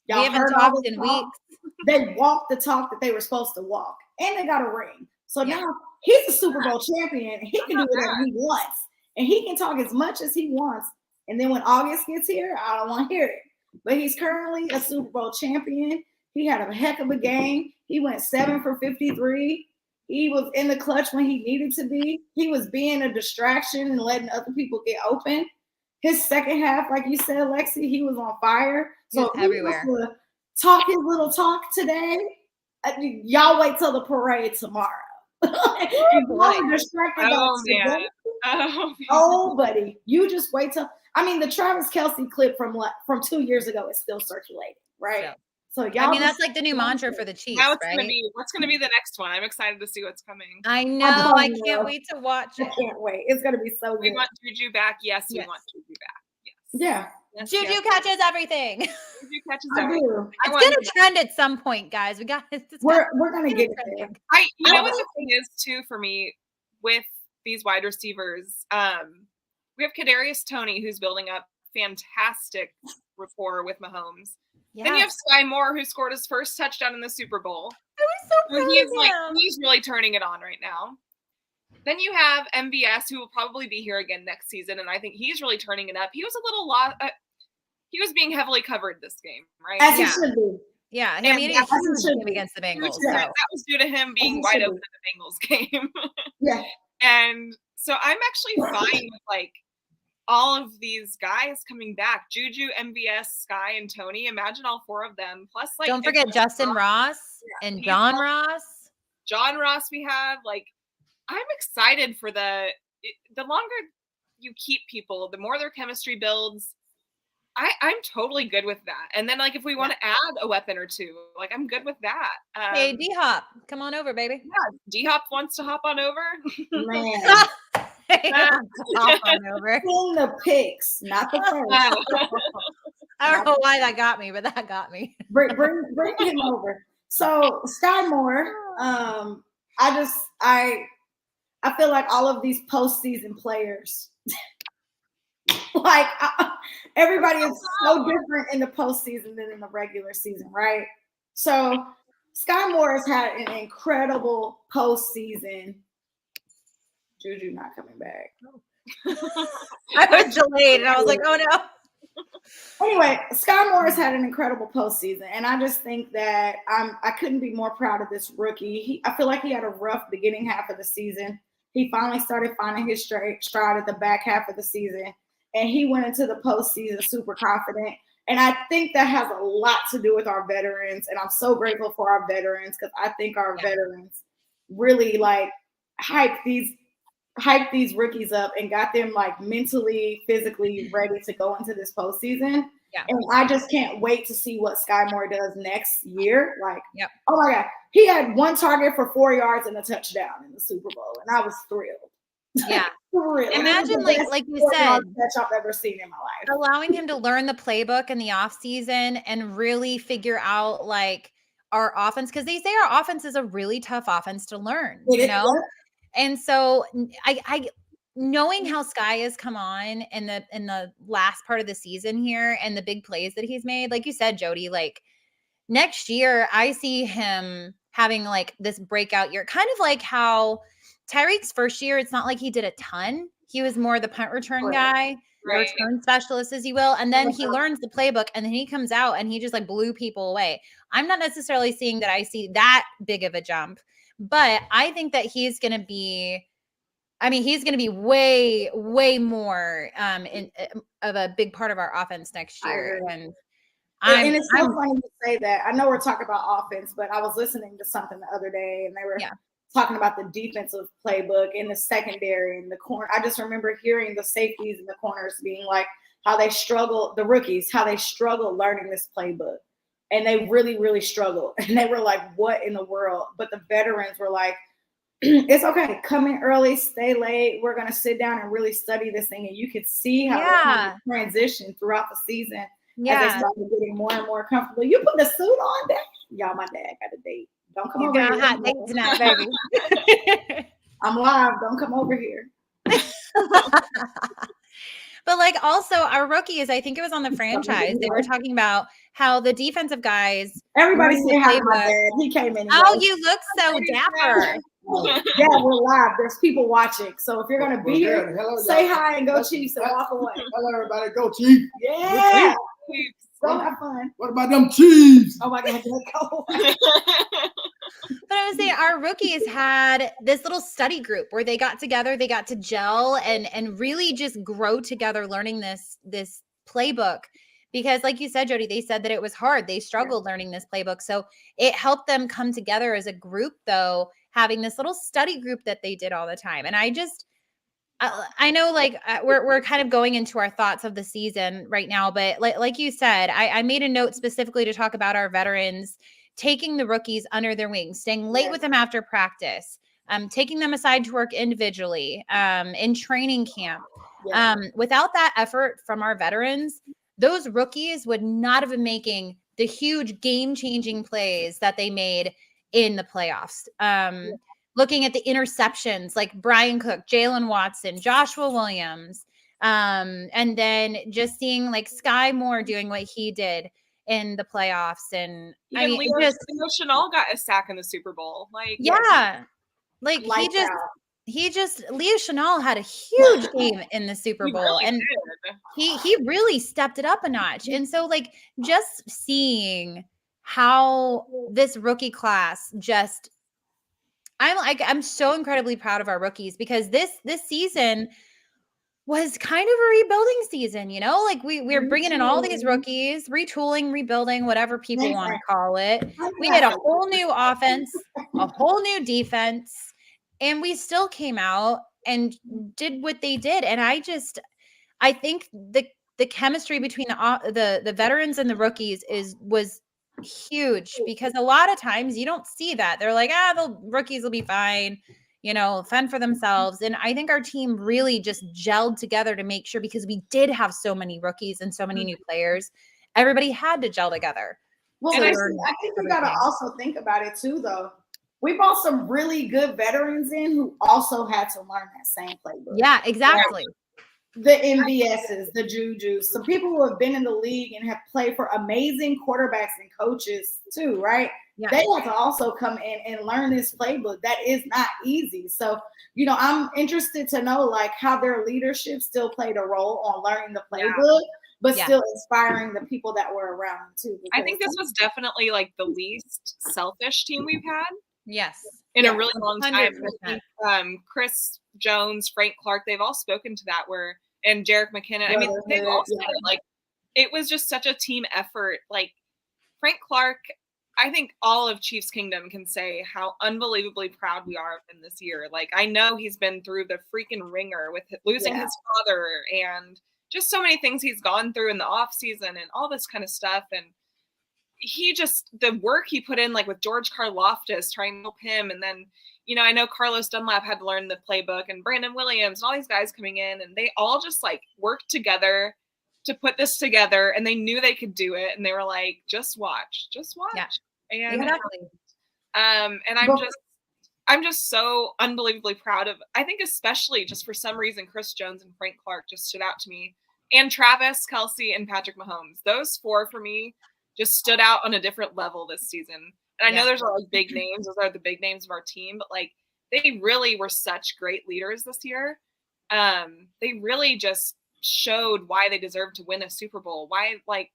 We haven't talked in weeks. They walked the talk that they were supposed to walk, and they got a ring. So now he's a Super Bowl champion. And he can do whatever he wants, and he can talk as much as he wants. And then when August gets here, I don't want to hear it. But he's currently a Super Bowl champion. He had a heck of a game. He went 7 for 53. He was in the clutch when he needed to be. He was being a distraction and letting other people get open. His second half, like you said, Lexi, he was on fire. So everywhere. Talk his little talk today. Y'all wait till the parade tomorrow. Oh, buddy, you just wait till. I mean, the Travis Kelce clip from 2 years ago is still circulating, right? Yeah. So y'all. I mean, that's like the new mantra for the Chiefs. Now it's gonna be what's gonna be the next one. I'm excited to see what's coming. I know. I can't wait to watch it. I can't wait. It's gonna be so good. We want Juju back. Yes, we want Juju back. Yes. Yeah. Yes, Juju catches everything. Juju catches everything. It's gonna trend at some point, guys. We're gonna get there. You know what the thing is too for me with these wide receivers. We have Kadarius Toney who's building up fantastic rapport with Mahomes. Yes. Then you have Sky Moore who scored his first touchdown in the Super Bowl. I was so proud of him. He's really turning it on right now. Then you have MVS who will probably be here again next season, and I think he's really turning it up. He was a little lost. He was being heavily covered this game, right? As he should be. Yeah, I mean, he should be against the Bengals. So. That was due to him being wide open in the Bengals game. Yeah. And so I'm actually fine with like all of these guys coming back. Juju, MVS, Sky, and Toney. Imagine all 4 of them. Plus, like, don't forget Justin Ross and John Ross. John Ross we have. Like, I'm excited for the longer you keep people, the more their chemistry builds. I'm totally good with that. And then, like, if we want to add a weapon or two, like, I'm good with that. Hey, D-Hop, come on over, baby. Yeah, D-Hop wants to hop on over. Man. Hop on over. In the picks, not the first. I don't know why that got me, but that got me. Bring him over. So, Sky Moore, I feel like all of these postseason players, like everybody is so different in the postseason than in the regular season, right? So Sky Moore has had an incredible postseason. Juju not coming back. I was delayed, and I was like, oh no. Anyway, Sky Moore has had an incredible postseason, and I just think that I couldn't be more proud of this rookie. I feel like he had a rough beginning half of the season. He finally started finding his stride at the back half of the season, and he went into the postseason super confident. And I think that has a lot to do with our veterans, and I'm so grateful for our veterans because I think our veterans really like hype these rookies up and got them like mentally, physically ready to go into this postseason. Yeah. And I just can't wait to see what Sky Moore does next year. Like, oh my God, he had 1 target for 4 yards and a touchdown in the Super Bowl, and I was thrilled. Yeah. Thrilled. Imagine, like you said, that I've ever seen in my life. Allowing him to learn the playbook in the offseason and really figure out like our offense, because they say our offense is a really tough offense to learn, you know? And so I knowing how Sky has come on in the last part of the season here and the big plays that he's made, like you said, Jody, like next year, I see him having like this breakout year, kind of like how Tyreek's first year, it's not like he did a ton. He was more the punt return guy, the return specialist, as you will. And then he learns the playbook and then he comes out and he just like blew people away. I'm not necessarily seeing that I see that big of a jump, but I think that he's going to be, he's going to be way, way more of a big part of our offense next year. And it's so funny to say that. I know we're talking about offense, but I was listening to something the other day and they were talking about the defensive playbook in the secondary and the corner. I just remember hearing the safeties and the corners being like how they struggle, the rookies, how they struggle learning this playbook. And they really, really struggled. And they were like, what in the world? But the veterans were like, it's okay. Come in early, stay late. We're going to sit down and really study this thing. And you could see how they transition throughout the season. As they started getting more and more comfortable. You put the suit on, Dad. Y'all, my dad got a date. Don't come over here. Hot date tonight, baby. I'm live. Don't come over here. But like also our rookies, I think it was on the franchise. They were talking about how the defensive guys. Everybody say hi to my dad. He came in. Oh, you look so dapper. Yeah, we're live. There's people watching. So if you're going to be here, say hi and go Chiefs and walk away. Hello, everybody. Go Chiefs. Yeah. Go have fun. What about them Chiefs? Oh my God, go. But I was saying our rookies had this little study group where they got together, they got to gel and really just grow together learning this playbook. Because like you said, Jody, they said that it was hard. They struggled learning this playbook. So it helped them come together as a group, though, having this little study group that they did all the time. And I know like we're kind of going into our thoughts of the season right now, but like you said, I made a note specifically to talk about our veterans taking the rookies under their wings, staying late with them after practice, taking them aside to work individually in training camp. Without that effort from our veterans, those rookies would not have been making the huge game-changing plays that they made in the playoffs. Looking at the interceptions like Brian Cook, Jalen Watson, Joshua Williams, and then just seeing like Sky Moore doing what he did in the playoffs. And Leo Chanel got a sack in the Super Bowl. Like Leo Chanel had a huge game in the Super Bowl, really and he really stepped it up a notch. And so like just seeing how this rookie class just. I'm so incredibly proud of our rookies because this season was kind of a rebuilding season, you know, like we're bringing in all these rookies, retooling, rebuilding, whatever people want to call it. We had a whole new offense, a whole new defense, and we still came out and did what they did. And I think the chemistry between the veterans and the rookies was huge because a lot of times you don't see that. They're like, the rookies will be fine, you know, fend for themselves. And I think our team really just gelled together to make sure, because we did have so many rookies and so many new players, everybody had to gel together. Well, I think we got to also think about it too, though. We brought some really good veterans in who also had to learn that same playbook. Yeah, exactly. The MVSs, the Jujus, some people who have been in the league and have played for amazing quarterbacks and coaches too, right? Yeah. They have to also come in and learn this playbook. That is not easy. So, you know, I'm interested to know like how their leadership still played a role on learning the playbook, but still inspiring the people that were around them too. I think this was definitely like the least selfish team we've had. Yes. In a really long time. Chris Jones, Frank Clark, they've all spoken to that and Jarek McKinnon. I mean, they've all said it, like, it was just such a team effort. Like Frank Clark, I think all of Chiefs Kingdom can say how unbelievably proud we are of him this year. Like, I know he's been through the freaking ringer with losing his father and just so many things he's gone through in the off season and all this kind of stuff. And the work he put in, like with George Karlaftis trying to help him. And then, you know, I know Carlos Dunlap had to learn the playbook and Brandon Williams and all these guys coming in, and they all just like worked together to put this together, and they knew they could do it. And they were like, just watch. Yeah. And, exactly. And I'm just so unbelievably proud of, I think especially just for some reason, Chris Jones and Frank Clark just stood out to me, and Travis Kelce and Patrick Mahomes. Those four for me just stood out on a different level this season. And I know there's all like big names; those are the big names of our team, but like they really were such great leaders this year. They really just showed why they deserved to win a Super Bowl. Why, like,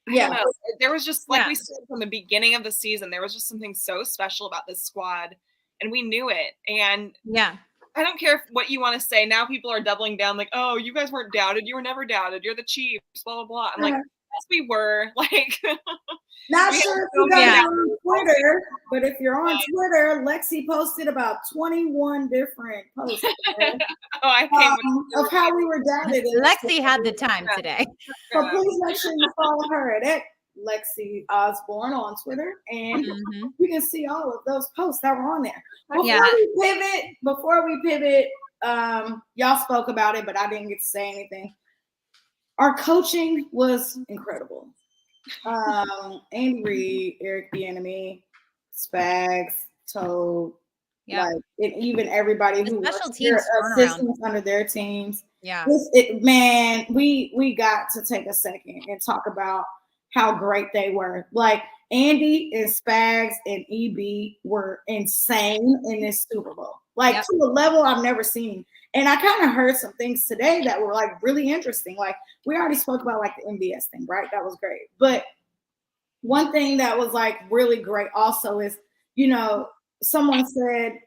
I don't know. There was just, like we said from the beginning of the season, there was just something so special about this squad, and we knew it. And I don't care what you want to say. Now people are doubling down, like, oh, you guys weren't doubted. You were never doubted. You're the Chiefs, blah, blah, blah. I'm like, yes, we were. Like, not sure if you guys are on Twitter, but if you're on Twitter, Lexi posted about 21 different posts of how we were doubted. Lexi had the time today. So please make sure you follow her at Lexi Osborne on Twitter, and you can see all of those posts that were on there. Before we pivot, y'all spoke about it, but I didn't get to say anything. Our coaching was incredible. Andy Reid, Eric Bieniemy, Spags, Toad, like, and even everybody who works their assistants under their teams. Yeah, man, we got to take a second and talk about how great they were. Like, Andy and Spags and EB were insane in this Super Bowl, like to a level I've never seen. And I kind of heard some things today that were like really interesting. Like, we already spoke about like the MVS thing, right? That was great. But one thing that was like really great also is, you know, someone said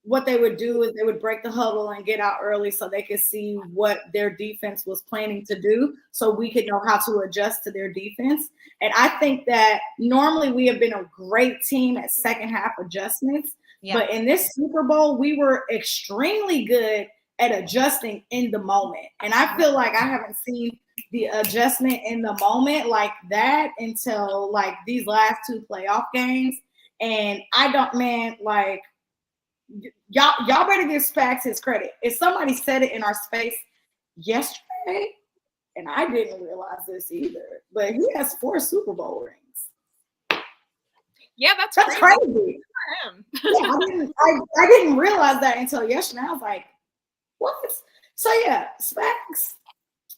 what they would do is they would break the huddle and get out early so they could see what their defense was planning to do, so we could know how to adjust to their defense. And I think that normally we have been a great team at second half adjustments, but in this Super Bowl, we were extremely good at adjusting in the moment. And I feel like I haven't seen the adjustment in the moment like that until like these last two playoff games. And I don't, man, like, y'all better give Spags his credit. If somebody said it in our space yesterday, and I didn't realize this either, but he has 4 Super Bowl rings. Yeah, that's crazy. I didn't realize that until yesterday. I was like, what? So yeah, Spags.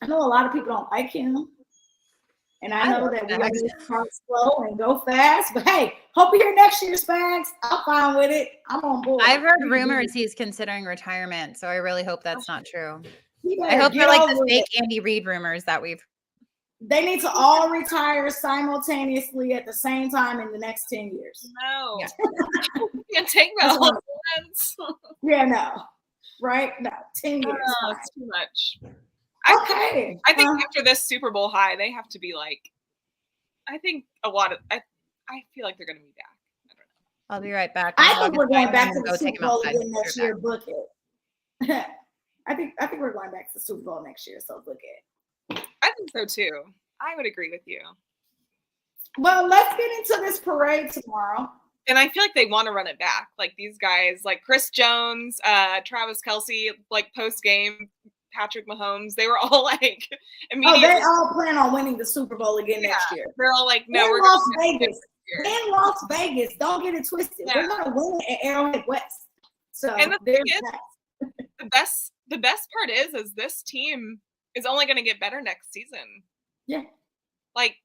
I know a lot of people don't like him. And I know that we got to start slow and go fast. But hey, hope you're here next year, Spags. I'm fine with it. I'm on board. I've heard rumors he's considering retirement, so I really hope that's not true. I hope they're like the fake Andy Reid rumors that we've. They need to all retire simultaneously at the same time in the next 10 years. No. You can't take that all at once. Yeah, no. Right? No, 10 years. No, it's too much. Okay. I think after this Super Bowl high, they have to be like, I think a lot of, I feel like they're going to be back. I don't know. I'll be right back. I think we're going back to the Super Bowl again next year. Book it. I think we're going back to the Super Bowl next year, so book it. I think so too. I would agree with you. Well, let's get into this parade tomorrow. And I feel like they want to run it back. Like these guys, like Chris Jones, Travis Kelce, like post-game, Patrick Mahomes, they were all like immediately. Oh, they all plan on winning the Super Bowl again next year. They're all like, no, we're Las Vegas. In Las Vegas, don't get it twisted. Yeah. We're gonna win it at Arrowhead West. So and the best part is this team is only going to get better next season. Yeah, like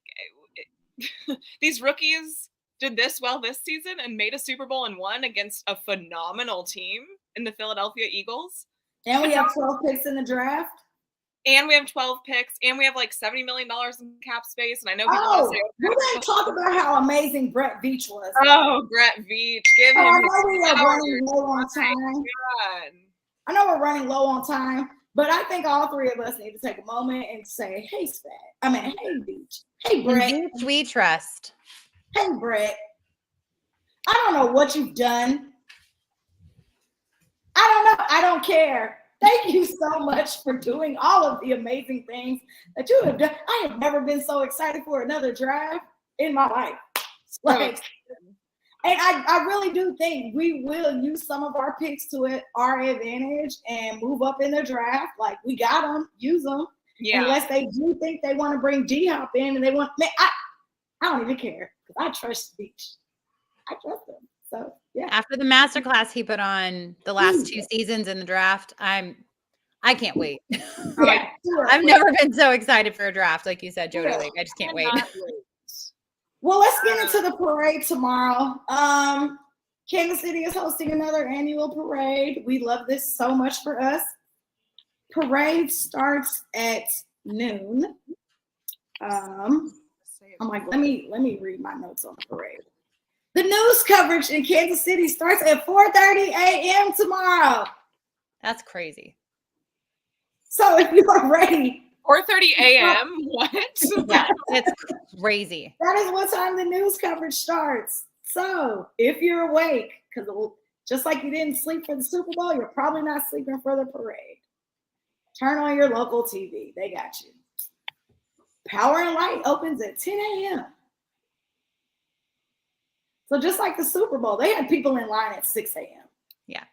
these rookies did this well this season and made a Super Bowl and won against a phenomenal team in the Philadelphia Eagles. And we have 12 picks in the draft. And we have 12 picks. And we have like $70 million in cap space. And I know people say, we didn't talk about how amazing Brett Veach was. Oh, Brett Veach. Give him I know we are running low on time. I know we're running low on time. But I think all three of us need to take a moment and say, hey, hey, Veach. Hey, Brett. Veach, we trust. Hey, Brett. I don't know what you've done. I don't know. I don't care. Thank you so much for doing all of the amazing things that you have done. I have never been so excited for another draft in my life. Like, and I really do think we will use some of our picks to our advantage and move up in the draft. Like, we got them, use them. Yeah. Unless they do think they want to bring D-Hop in and they want, man, I don't even care because I trust Veach. I trust them. So, yeah. After the masterclass he put on the last 2 seasons in the draft, I can't wait. Yeah, I've never been so excited for a draft, like you said, Jody. Like, I just can't wait. Well, let's get into the parade tomorrow. Kansas City is hosting another annual parade. We love this so much for us. Parade starts at noon. I'm like, let me read my notes on the parade. The news coverage in Kansas City starts at 4:30 a.m. tomorrow. That's crazy. So if you are ready. 4:30 a.m. What? Yeah, it's crazy. That is what time the news coverage starts. So if you're awake, because just like you didn't sleep for the Super Bowl, you're probably not sleeping for the parade. Turn on your local TV. They got you. Power and Light opens at 10 a.m. So just like the Super Bowl, they had people in line at 6 a.m. Yeah.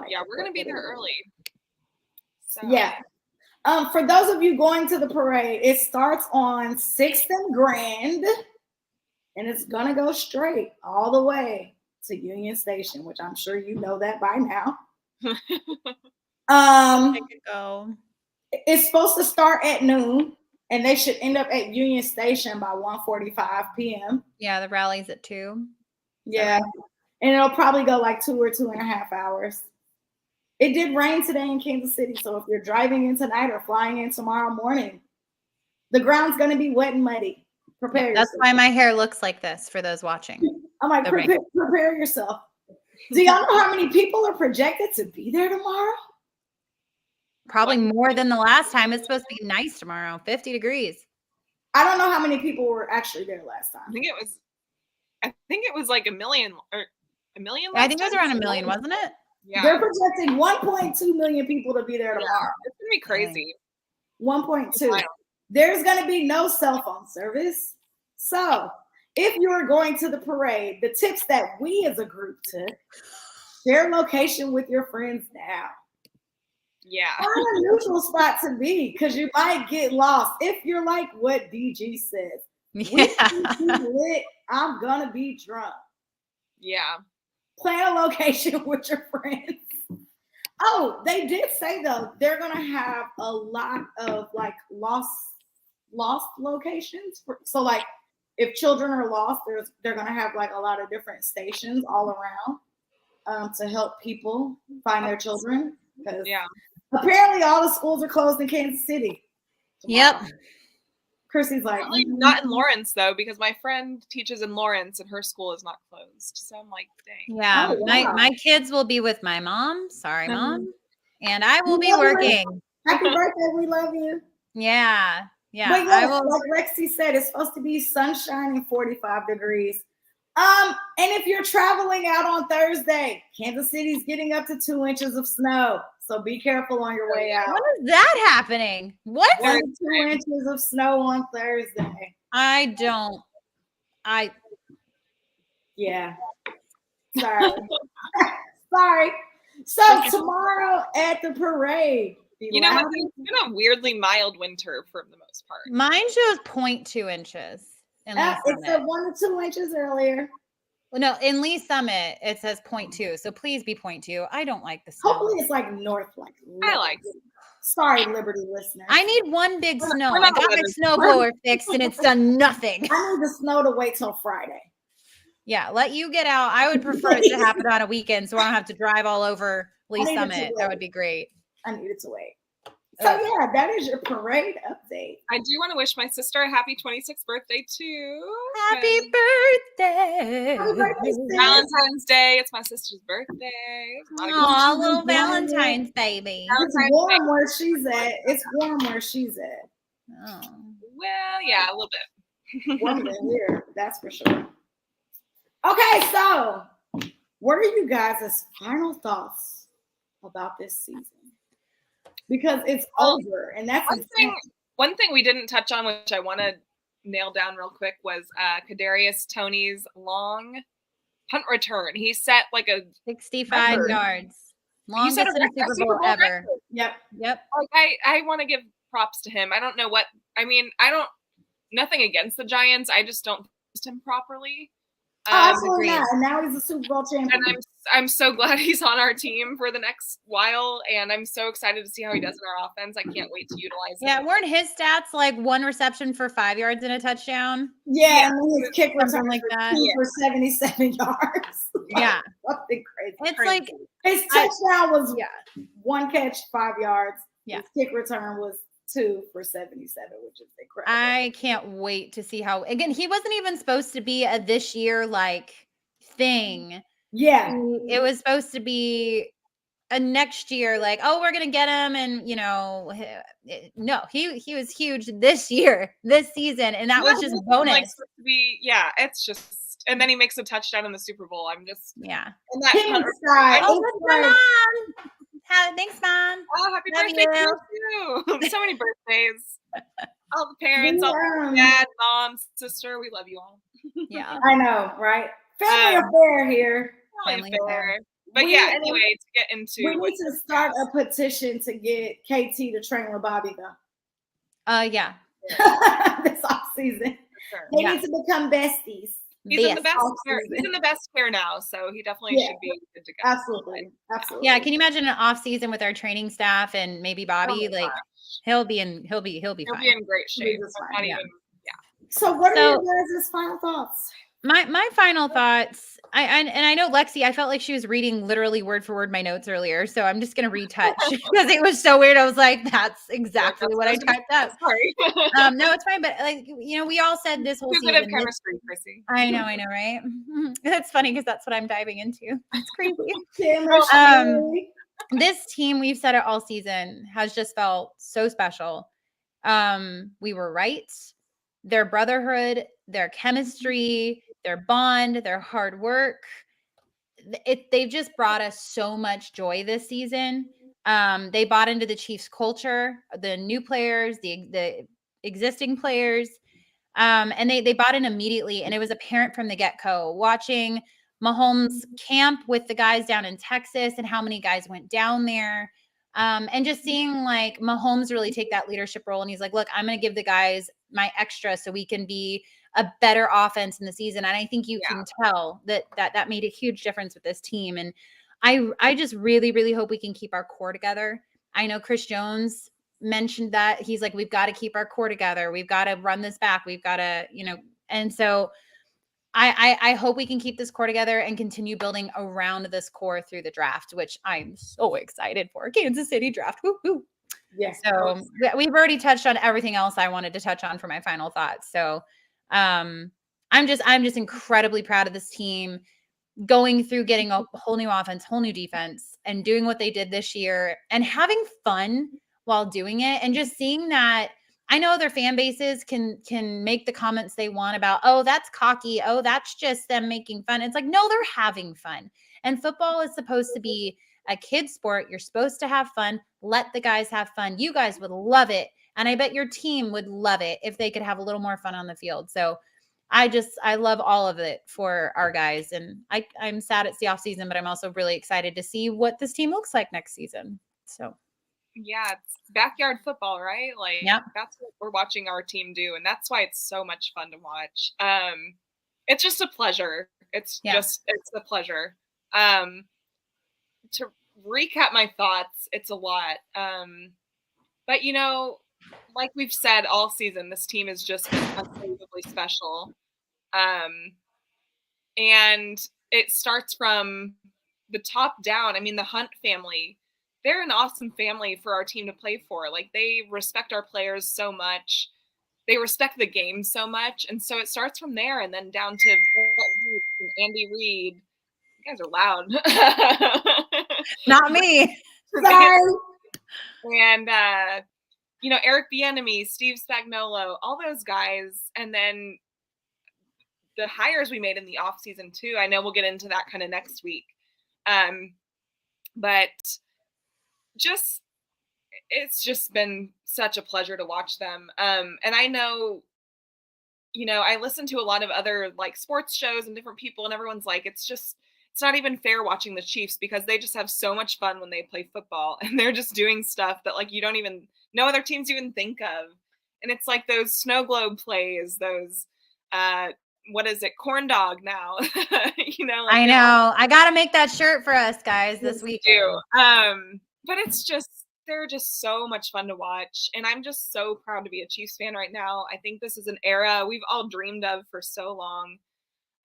Yeah, we're going to be there early. So. Yeah. For those of you going to the parade, it starts on 6th and Grand, and it's going to go straight all the way to Union Station, which I'm sure you know that by now. It's supposed to start at noon, and they should end up at Union Station by 1:45 p.m. Yeah, the rally's at 2. Yeah, right? And it'll probably go like 2 or 2.5 hours. It did rain today in Kansas City, so if you're driving in tonight or flying in tomorrow morning, the ground's going to be wet and muddy. Prepare yourself. That's why my hair looks like this for those watching. I'm like, prepare yourself. Do y'all know how many people are projected to be there tomorrow? Probably more than the last time. It's supposed to be nice tomorrow, 50 degrees. I don't know how many people were actually there last time. I think it was like a million or a million. I think it was around 1 million, wasn't it? Yeah. They're projecting 1.2 million people to be there tomorrow. Yeah, it's gonna be crazy. 1.2. There's gonna be no cell phone service. So if you're going to the parade, the tips that we as a group took: share location with your friends now. Yeah. Find a neutral spot to be, because you might get lost. If you're like what DG says, lit, I'm gonna be drunk. Yeah. Plan a location with your friends. Oh, they did say though they're gonna have a lot of like lost locations. So like if children are lost, they're gonna have like a lot of different stations all around to help people find their children. Yeah. Apparently all the schools are closed in Kansas City tomorrow. Yep. Chrissy's like, not in Lawrence though, because my friend teaches in Lawrence and her school is not closed. So I'm like, dang. Yeah, oh, wow. my kids will be with my mom. Sorry, Mom. And I will be working. Happy birthday, we love you. Yeah. Yeah. But yes, like Lexi said, it's supposed to be sunshine and 45 degrees. And if you're traveling out on Thursday, Kansas City's getting up to 2 inches of snow. So be careful on your way out. When is that happening? What? 1 to 2 inches of snow on Thursday. Yeah. Sorry. Sorry. So tomorrow at the parade. You know what? It's been a weirdly mild winter for the most part. Mine shows 0.2 inches. It said 1 to 2 inches earlier. Well, no, in Lee Summit, it says 0.2. So please be 0.2. I don't like the snow. Hopefully it's like north, like I like it. Sorry, Liberty listeners. I need one big snow. I got my snowblower fixed and it's done nothing. I need the snow to wait till Friday. Yeah, let you get out. I would prefer it to happen on a weekend so I don't have to drive all over Lee Summit. That would be great. I need it to wait. So yeah, that is your parade update. I do want to wish my sister a happy 26th birthday too. Happy birthday. Happy birthday, Valentine's Day. It's my sister's birthday. Aw, little Valentine's baby. It's warm where she's at. It's warm where she's at. Oh. Well, yeah, a little bit. Warmer than here, that's for sure. Okay, so what are you guys' final thoughts about this season? Because it's over, and that's one thing we didn't touch on, which I want to nail down real quick, was Kadarius Toney's long punt return. He set like a 65 yards, longest in a Super Bowl ever. Yep. Like I want to give props to him. I don't know nothing against the Giants. I just don't trust him properly. Absolutely not. And now he's a Super Bowl champion. And I'm so glad he's on our team for the next while, and I'm so excited to see how he does in our offense. I can't wait to utilize him. Yeah, weren't his stats like 1 reception for 5 yards and a touchdown? Yeah, and then his kick return like that. 2 for 77 yards. Yeah. Something crazy. It's crazy. like his touchdown was 1 catch, 5 yards. Yeah. His kick return was 2 for 77, which is incredible. I can't wait to see how, again, he wasn't even supposed to be a this year like thing. Yeah. It was supposed to be a next year, like, oh, we're gonna get him, and no, he was huge this season, and that was just bonus. Like, to be, it's just, and then he makes a touchdown in the Super Bowl. I'm just And that thanks, Mom. Oh, happy birthday to you! So many birthdays. All the parents, all the dad, mom, sister, we love you all. Yeah, I know, right? Family affair here. Family affair. But anyway, to get into, we need to start a petition to get KT to train with Bobby, though. Yeah. This off season, they need to become besties. He's in the best pair. He's in the best pair now, so he definitely should be good to go. Absolutely. Yeah, can you imagine an off season with our training staff and maybe Bobby? He'll be fine. He'll be in great shape. So, what are your guys' final thoughts? My final thoughts, I know Lexi, I felt like she was reading literally word for word my notes earlier, so I'm just gonna retouch because it was so weird. I was like, that's exactly what I typed up. Sorry. No, it's fine, but we all said this whole season. Good at chemistry, Chrissy. I know, right? That's funny because that's what I'm diving into. It's crazy. This team, we've said it all season, has just felt so special. We were right. Their brotherhood, their chemistry, their bond, their hard work. They've just brought us so much joy this season. They bought into the Chiefs culture, the new players, the existing players. And they bought in immediately. And it was apparent from the get-go, watching Mahomes camp with the guys down in Texas and how many guys went down there. And just seeing like Mahomes really take that leadership role. And he's like, look, I'm going to give the guys my extra so we can be a better offense in the season. And I think you can tell that made a huge difference with this team. And I just really, really hope we can keep our core together. I know Chris Jones mentioned that. He's like, we've got to keep our core together. We've got to run this back. We've got to, and so I hope we can keep this core together and continue building around this core through the draft, which I'm so excited for. Kansas City draft. Woo-hoo. Yes. So we've already touched on everything else I wanted to touch on for my final thoughts. So I'm just incredibly proud of this team going through getting a whole new offense, whole new defense, and doing what they did this year and having fun while doing it. And just seeing that, I know their fan bases can make the comments they want about, oh, that's cocky. Oh, that's just them making fun. It's like, no, they're having fun. And football is supposed to be a kid sport. You're supposed to have fun. Let the guys have fun. You guys would love it. And I bet your team would love it if they could have a little more fun on the field. So I love all of it for our guys. And I'm sad it's the off season, but I'm also really excited to see what this team looks like next season. So yeah, it's backyard football, right? Like that's what we're watching our team do. And that's why it's so much fun to watch. It's just a pleasure. It's a pleasure. To recap my thoughts, it's a lot. But like we've said all season, this team is just unbelievably special. And it starts from the top down. I mean, the Hunt family, they're an awesome family for our team to play for. Like, they respect our players so much. They respect the game so much. And so it starts from there and then down to Andy Reid. You guys are loud. Not me. Sorry. And, Eric Bieniemy, Steve Spagnuolo, all those guys. And then the hires we made in the offseason too. I know we'll get into that kind of next week. But it's just been such a pleasure to watch them. And I know, I listen to a lot of other like sports shows and different people, and everyone's like, it's not even fair watching the Chiefs because they just have so much fun when they play football, and they're just doing stuff that like you don't even know other teams even think of. And it's like those snow globe plays, those what is it, corn dog now. You know, I know. I got to make that shirt for us guys this weekend. But it's just, they're just so much fun to watch. And I'm just so proud to be a Chiefs fan right now. I think this is an era we've all dreamed of for so long.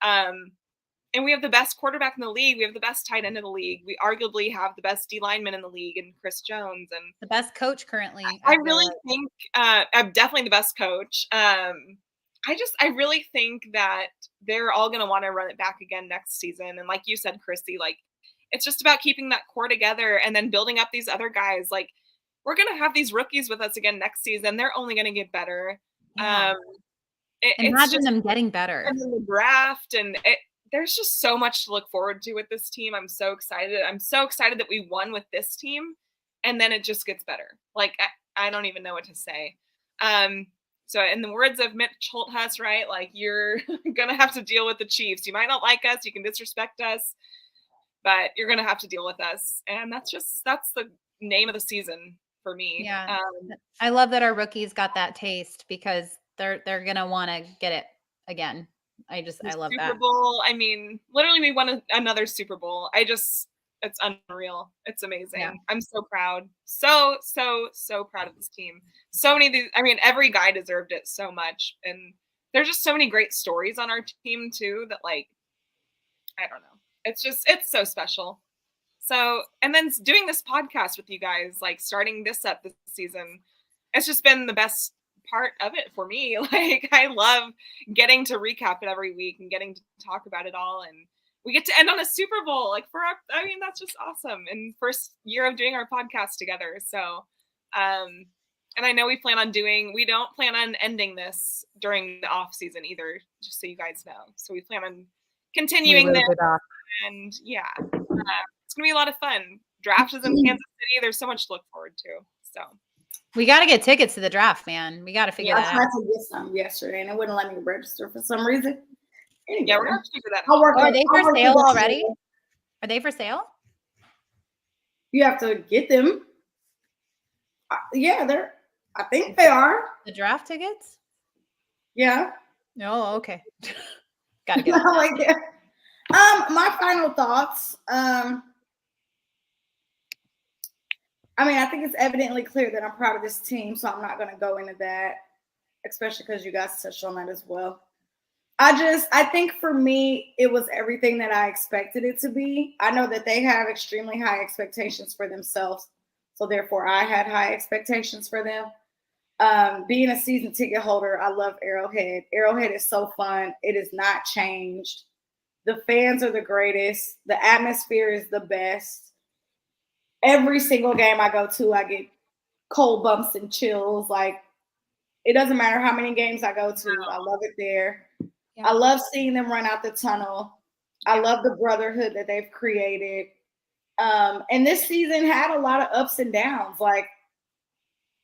And we have the best quarterback in the league. We have the best tight end in the league. We arguably have the best D lineman in the league in Chris Jones. And the best coach currently. I really think I'm definitely the best coach. I really think that they're all going to want to run it back again next season. And like you said, Chrissy, like, it's just about keeping that core together and then building up these other guys. Like, we're going to have these rookies with us again next season. They're only going to get better. Yeah. Imagine them getting better. And then the draft, and there's just so much to look forward to with this team. I'm so excited. I'm so excited that we won with this team, and then it just gets better. Like, I don't even know what to say. So in the words of Mitch Holthus, right, like, you're going to have to deal with the Chiefs. You might not like us. You can disrespect us, but you're going to have to deal with us. And that's the name of the season for me. Yeah. I love that our rookies got that taste because they're going to want to get it again. I love that. Super Bowl. I mean, literally we won another Super Bowl. It's unreal. It's amazing. Yeah. I'm so proud. So proud of this team. So many of these, I mean, every guy deserved it so much. And there's just so many great stories on our team too that, like, I don't know. It's so special. So, and then doing this podcast with you guys, like starting this up this season, it's just been the best part of it for me. Like, I love getting to recap it every week and getting to talk about it all. And we get to end on a Super Bowl, like, that's just awesome. And first year of doing our podcast together. So, and I know we don't plan on ending this during the off season either, just so you guys know. So we plan on continuing this. And yeah, it's going to be a lot of fun. Draft is in Kansas City. There's so much to look forward to. So we got to get tickets to the draft, man. We got to figure that out. I tried to get some yesterday and it wouldn't let me register for some reason. Anyway, yeah, we're going to figure that out. Are they for sale already? Are they for sale? You have to get them. Yeah, I think they are. The draft tickets? Yeah. Oh, okay. Got to get them. Like, yeah. My final thoughts. I mean, I think it's evidently clear that I'm proud of this team, so I'm not going to go into that, especially because you guys touched on that as well. I think for me, it was everything that I expected it to be. I know that they have extremely high expectations for themselves, so therefore I had high expectations for them. Being a season ticket holder, I love Arrowhead. Arrowhead is so fun. It has not changed. The fans are the greatest. The atmosphere is the best. Every single game I go to, I get cold bumps and chills. Like, it doesn't matter how many games I go to. I love it there. Yeah. I love seeing them run out the tunnel. I love the brotherhood that they've created. And this season had a lot of ups and downs. Like,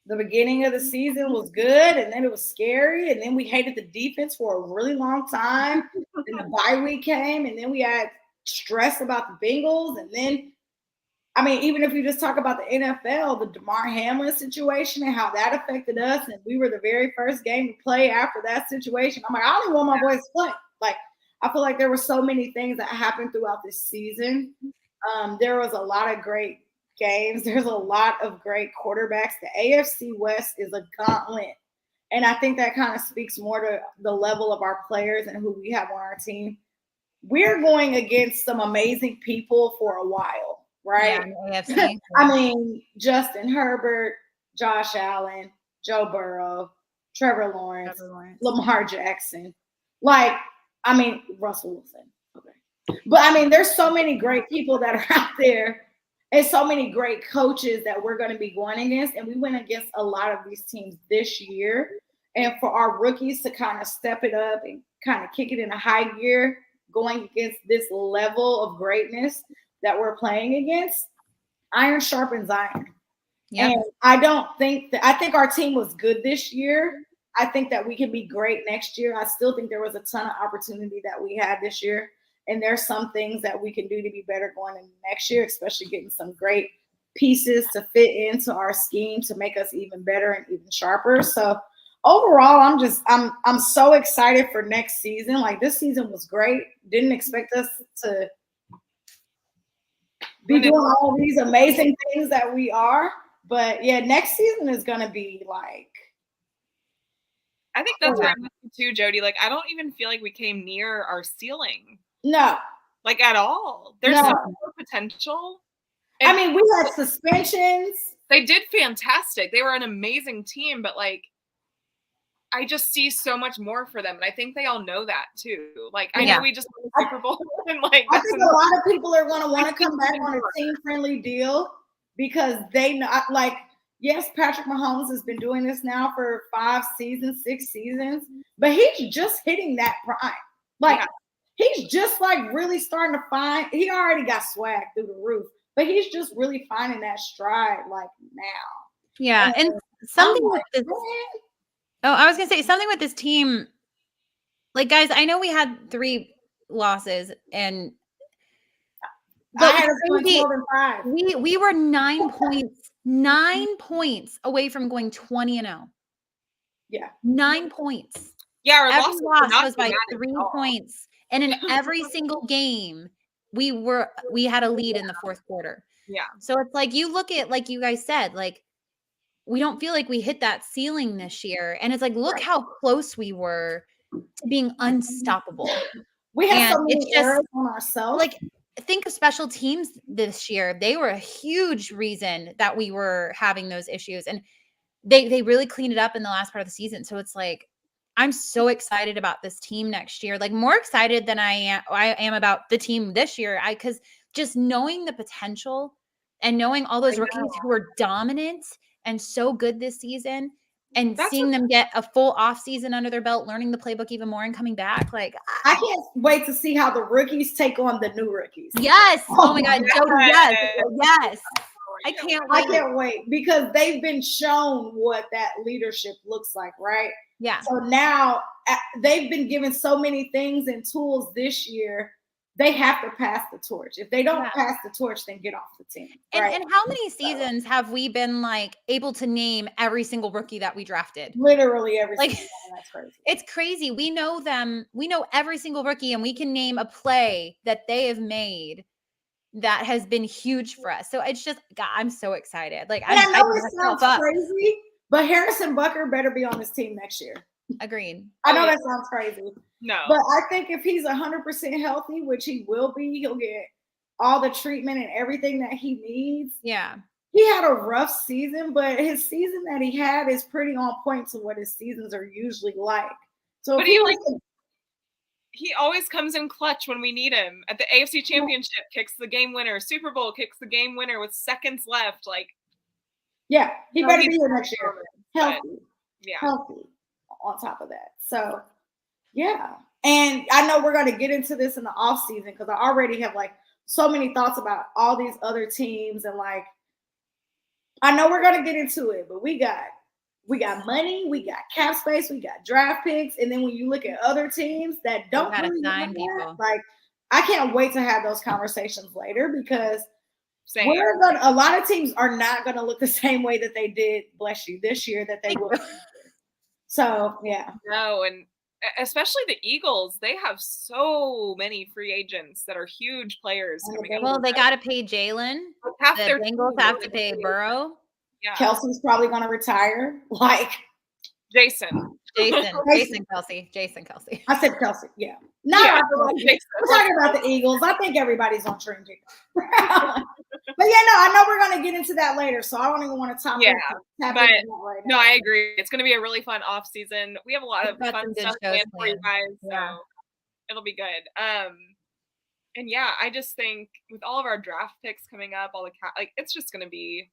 the beginning of the season was good, and then it was scary, and then we hated the defense for a really long time. Then the bye week came, and then we had stress about the Bengals. And then, I mean, even if you just talk about the NFL, the DeMar Hamlin situation and how that affected us, and we were the very first game to play after that situation. I'm like, I don't want my boys to play. Like, I feel like there were so many things that happened throughout this season. There was a lot of great games. There's a lot of great quarterbacks. The AFC West is a gauntlet. And I think that kind of speaks more to the level of our players and who we have on our team. We're going against some amazing people for a while, right? Yeah, AFC. I mean, Justin Herbert, Josh Allen, Joe Burrow, Trevor Lawrence, Lamar Jackson. Like, I mean, Russell Wilson. Okay. But, I mean, there's so many great people that are out there. And so many great coaches that we're going to be going against. And we went against a lot of these teams this year. And for our rookies to kind of step it up and kind of kick it in a high gear, going against this level of greatness that we're playing against, iron sharpens iron. Yep. And I think our team was good this year. I think that we can be great next year. I still think there was a ton of opportunity that we had this year. And there's some things that we can do to be better going into next year, especially getting some great pieces to fit into our scheme to make us even better and even sharper. So overall, I'm so excited for next season. Like this season was great. Didn't expect us to be doing all these amazing things that we are. But yeah, next season is gonna be like. I think that's where I'm with you too, Jody. Like, I don't even feel like we came near our ceiling. No. Like at all. There's so much more potential. And I mean, we had suspensions. They did fantastic. They were an amazing team, but like I just see so much more for them. And I think they all know that too. Like I know we just won the Super Bowl and like I think a lot of people are gonna want to come back on a team friendly deal because they know like yes, Patrick Mahomes has been doing this now for 5 seasons, 6 seasons, but he's just hitting that prime. Like he's just like really starting to find. He already got swag through the roof, but he's just really finding that stride like now. Yeah, and something with this. Oh, I was gonna say something with this team. Like, guys, I know we had 3 losses, and but we were 9 points away from going 20-0. Yeah, 9 points. Yeah, our every loss was by 3 points, and in every single game, we had a lead in the fourth quarter. Yeah. So it's like you look at, like you guys said, like we don't feel like we hit that ceiling this year, and it's like look how close we were to being unstoppable. We had so many errors on ourselves. Like, think of special teams this year. They were a huge reason that we were having those issues, and they really cleaned it up in the last part of the season. So it's like I'm so excited about this team next year, like more excited than I am about the team this year. Because just knowing the potential and knowing all those rookies who were dominant and so good this season, and seeing them get a full off season under their belt, learning the playbook even more and coming back. Like I can't wait to see how the rookies take on the new rookies. Yes. Oh my God. Jody, yes. I can't wait. I can't wait because they've been shown what that leadership looks like, right? Yeah. So now they've been given so many things and tools this year. They have to pass the torch. If they don't pass the torch, then get off the team. Right? And how many seasons have we been like able to name every single rookie that we drafted? Literally every single one. That's crazy. It's crazy. We know them. We know every single rookie, and we can name a play that they have made that has been huge for us. So it's just, God, I'm so excited. Like I know it sounds crazy, but Harrison Butker better be on this team next year. Agreed. I know that sounds crazy. No. But I think if he's 100% healthy, which he will be, he'll get all the treatment and everything that he needs. Yeah. He had a rough season, but his season that he had is pretty on point to what his seasons are usually like. So but he always comes in clutch when we need him. At the AFC Championship, kicks the game winner. Super Bowl kicks the game winner with seconds left. Like, yeah, he better be here next year. Healthy. Yeah. Healthy on top of that. So, yeah. And I know we're going to get into this in the off season because I already have like so many thoughts about all these other teams. And like, I know we're going to get into it, but we got money, we got cap space, we got draft picks. And then when you look at other teams that don't really have that, like, I can't wait to have those conversations later because a lot of teams are not going to look the same way that they did, bless you, this year that they will. So, yeah. No, and especially the Eagles, they have so many free agents that are huge players coming in. Well, they got to pay Jalen. The Bengals have to pay Burrow. Yeah. Kelsey's probably going to retire. Like Jason Kelsey. I said Kelsey. Yeah. We're talking about the Eagles. I think everybody's on Team Jason. But yeah, no, I know we're going to get into that later, so I don't even want to tap into that right now. No, I agree. It's going to be a really fun off season. We have a lot of fun stuff planned for you guys, so it'll be good. And yeah, I just think with all of our draft picks coming up, it's just going to be.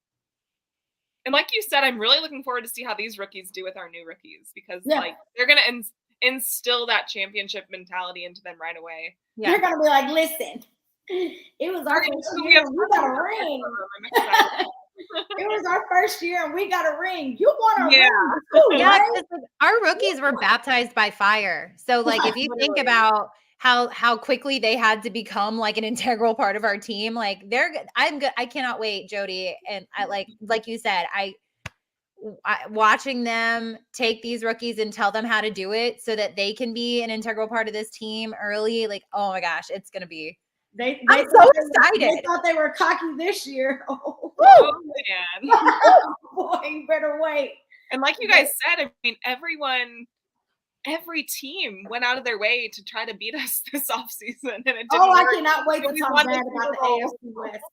And like you said, I'm really looking forward to see how these rookies do with our new rookies because like they're going to instill that championship mentality into them right away. Yeah. They're going to be like, listen, it was our first year and we got a ring. It was our first year and we got a ring. You want a ring too, right? Like, our rookies were baptized by fire. So like if you think about how quickly they had to become like an integral part of our team, like I'm good. I cannot wait, Jody. And I like you said, watching them take these rookies and tell them how to do it so that they can be an integral part of this team early. Like, oh my gosh, it's going to be. I'm so excited. They thought they were cocky this year. Oh man. Boy, you better wait. And like you guys said, I mean, every team went out of their way to try to beat us this offseason. And it didn't I work. cannot wait to talk bad about the AFC West.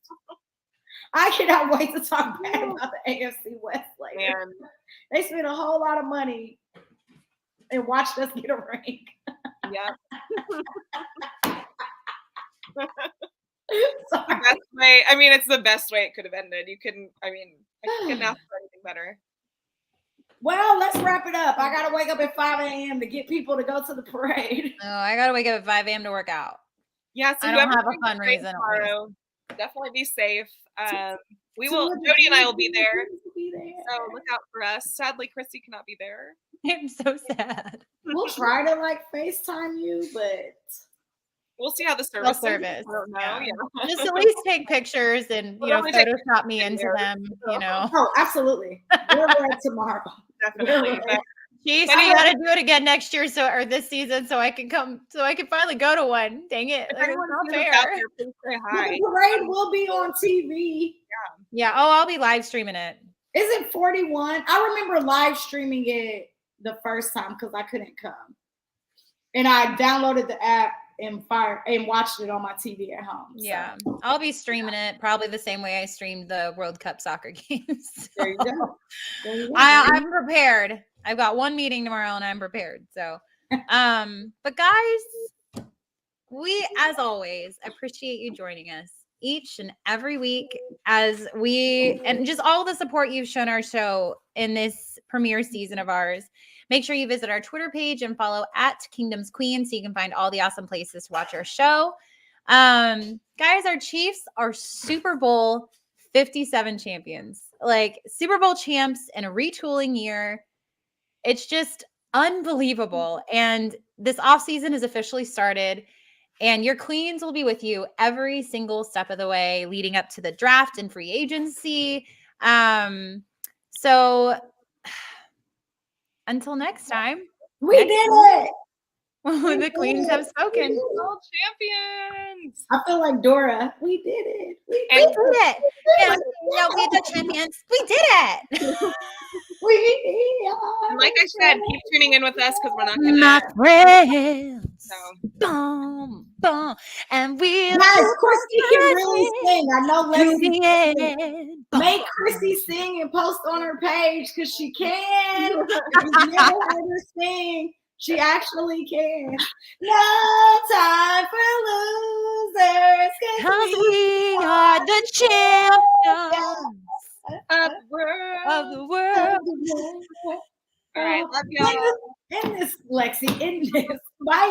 I cannot wait to talk bad about the AFC West. Like, Man. They spent a whole lot of money and watched us get a ring. Yeah. The best way. I mean, it's the best way it could have ended. I couldn't ask for anything better. Well, let's wrap it up. I gotta wake up at 5 a.m. to get people to go to the parade. Oh, I gotta wake up at 5 a.m. to work out. Yeah, so I don't have a fun reason. Tomorrow, definitely be safe. We will. Jody and I will be there. So look out for us. Sadly, Chrissy cannot be there. I'm so sad. We'll try to FaceTime you, but we'll see how the service. I don't know. Yeah. Just at least take pictures and Photoshop me into them. Oh, absolutely. We're there tomorrow. Definitely. Jeez, we got to do it again next year, or this season, so I can finally go to one. Dang it! Like, it's not fair. The parade will be on TV. Yeah. Oh, I'll be live streaming it. Is it 41? I remember live streaming it the first time because I couldn't come, and I downloaded the app and watched it on my TV at home. So. Yeah, I'll be streaming it probably the same way I streamed the World Cup soccer games. So. There you go. I'm prepared. I've got one meeting tomorrow and I'm prepared. So, but guys, we, as always, appreciate you joining us each and every week and just all the support you've shown our show in this premiere season of ours. Make sure you visit our Twitter page and follow @Kingdoms Queen so you can find all the awesome places to watch our show. Guys, our Chiefs are Super Bowl 57 champions, like Super Bowl champs in a retooling year. It's just unbelievable. And this offseason has officially started. And your queens will be with you every single step of the way leading up to the draft and free agency. So until next time. We did it. The queens have spoken. World champions. I feel like Dora. We did it. We did it. Yeah, we the champions. We did it. Like I said, keep tuning in with us because we're not going to. My friends. So. Boom, boom. And we guys, Chrissy can really sing. I know Lexi can. Make Chrissy sing and post on her page because she can. You've never heard her sing. She actually can. No time for losers. Because we are the champions of the world. All right, love y'all. In this, Lexi, in this.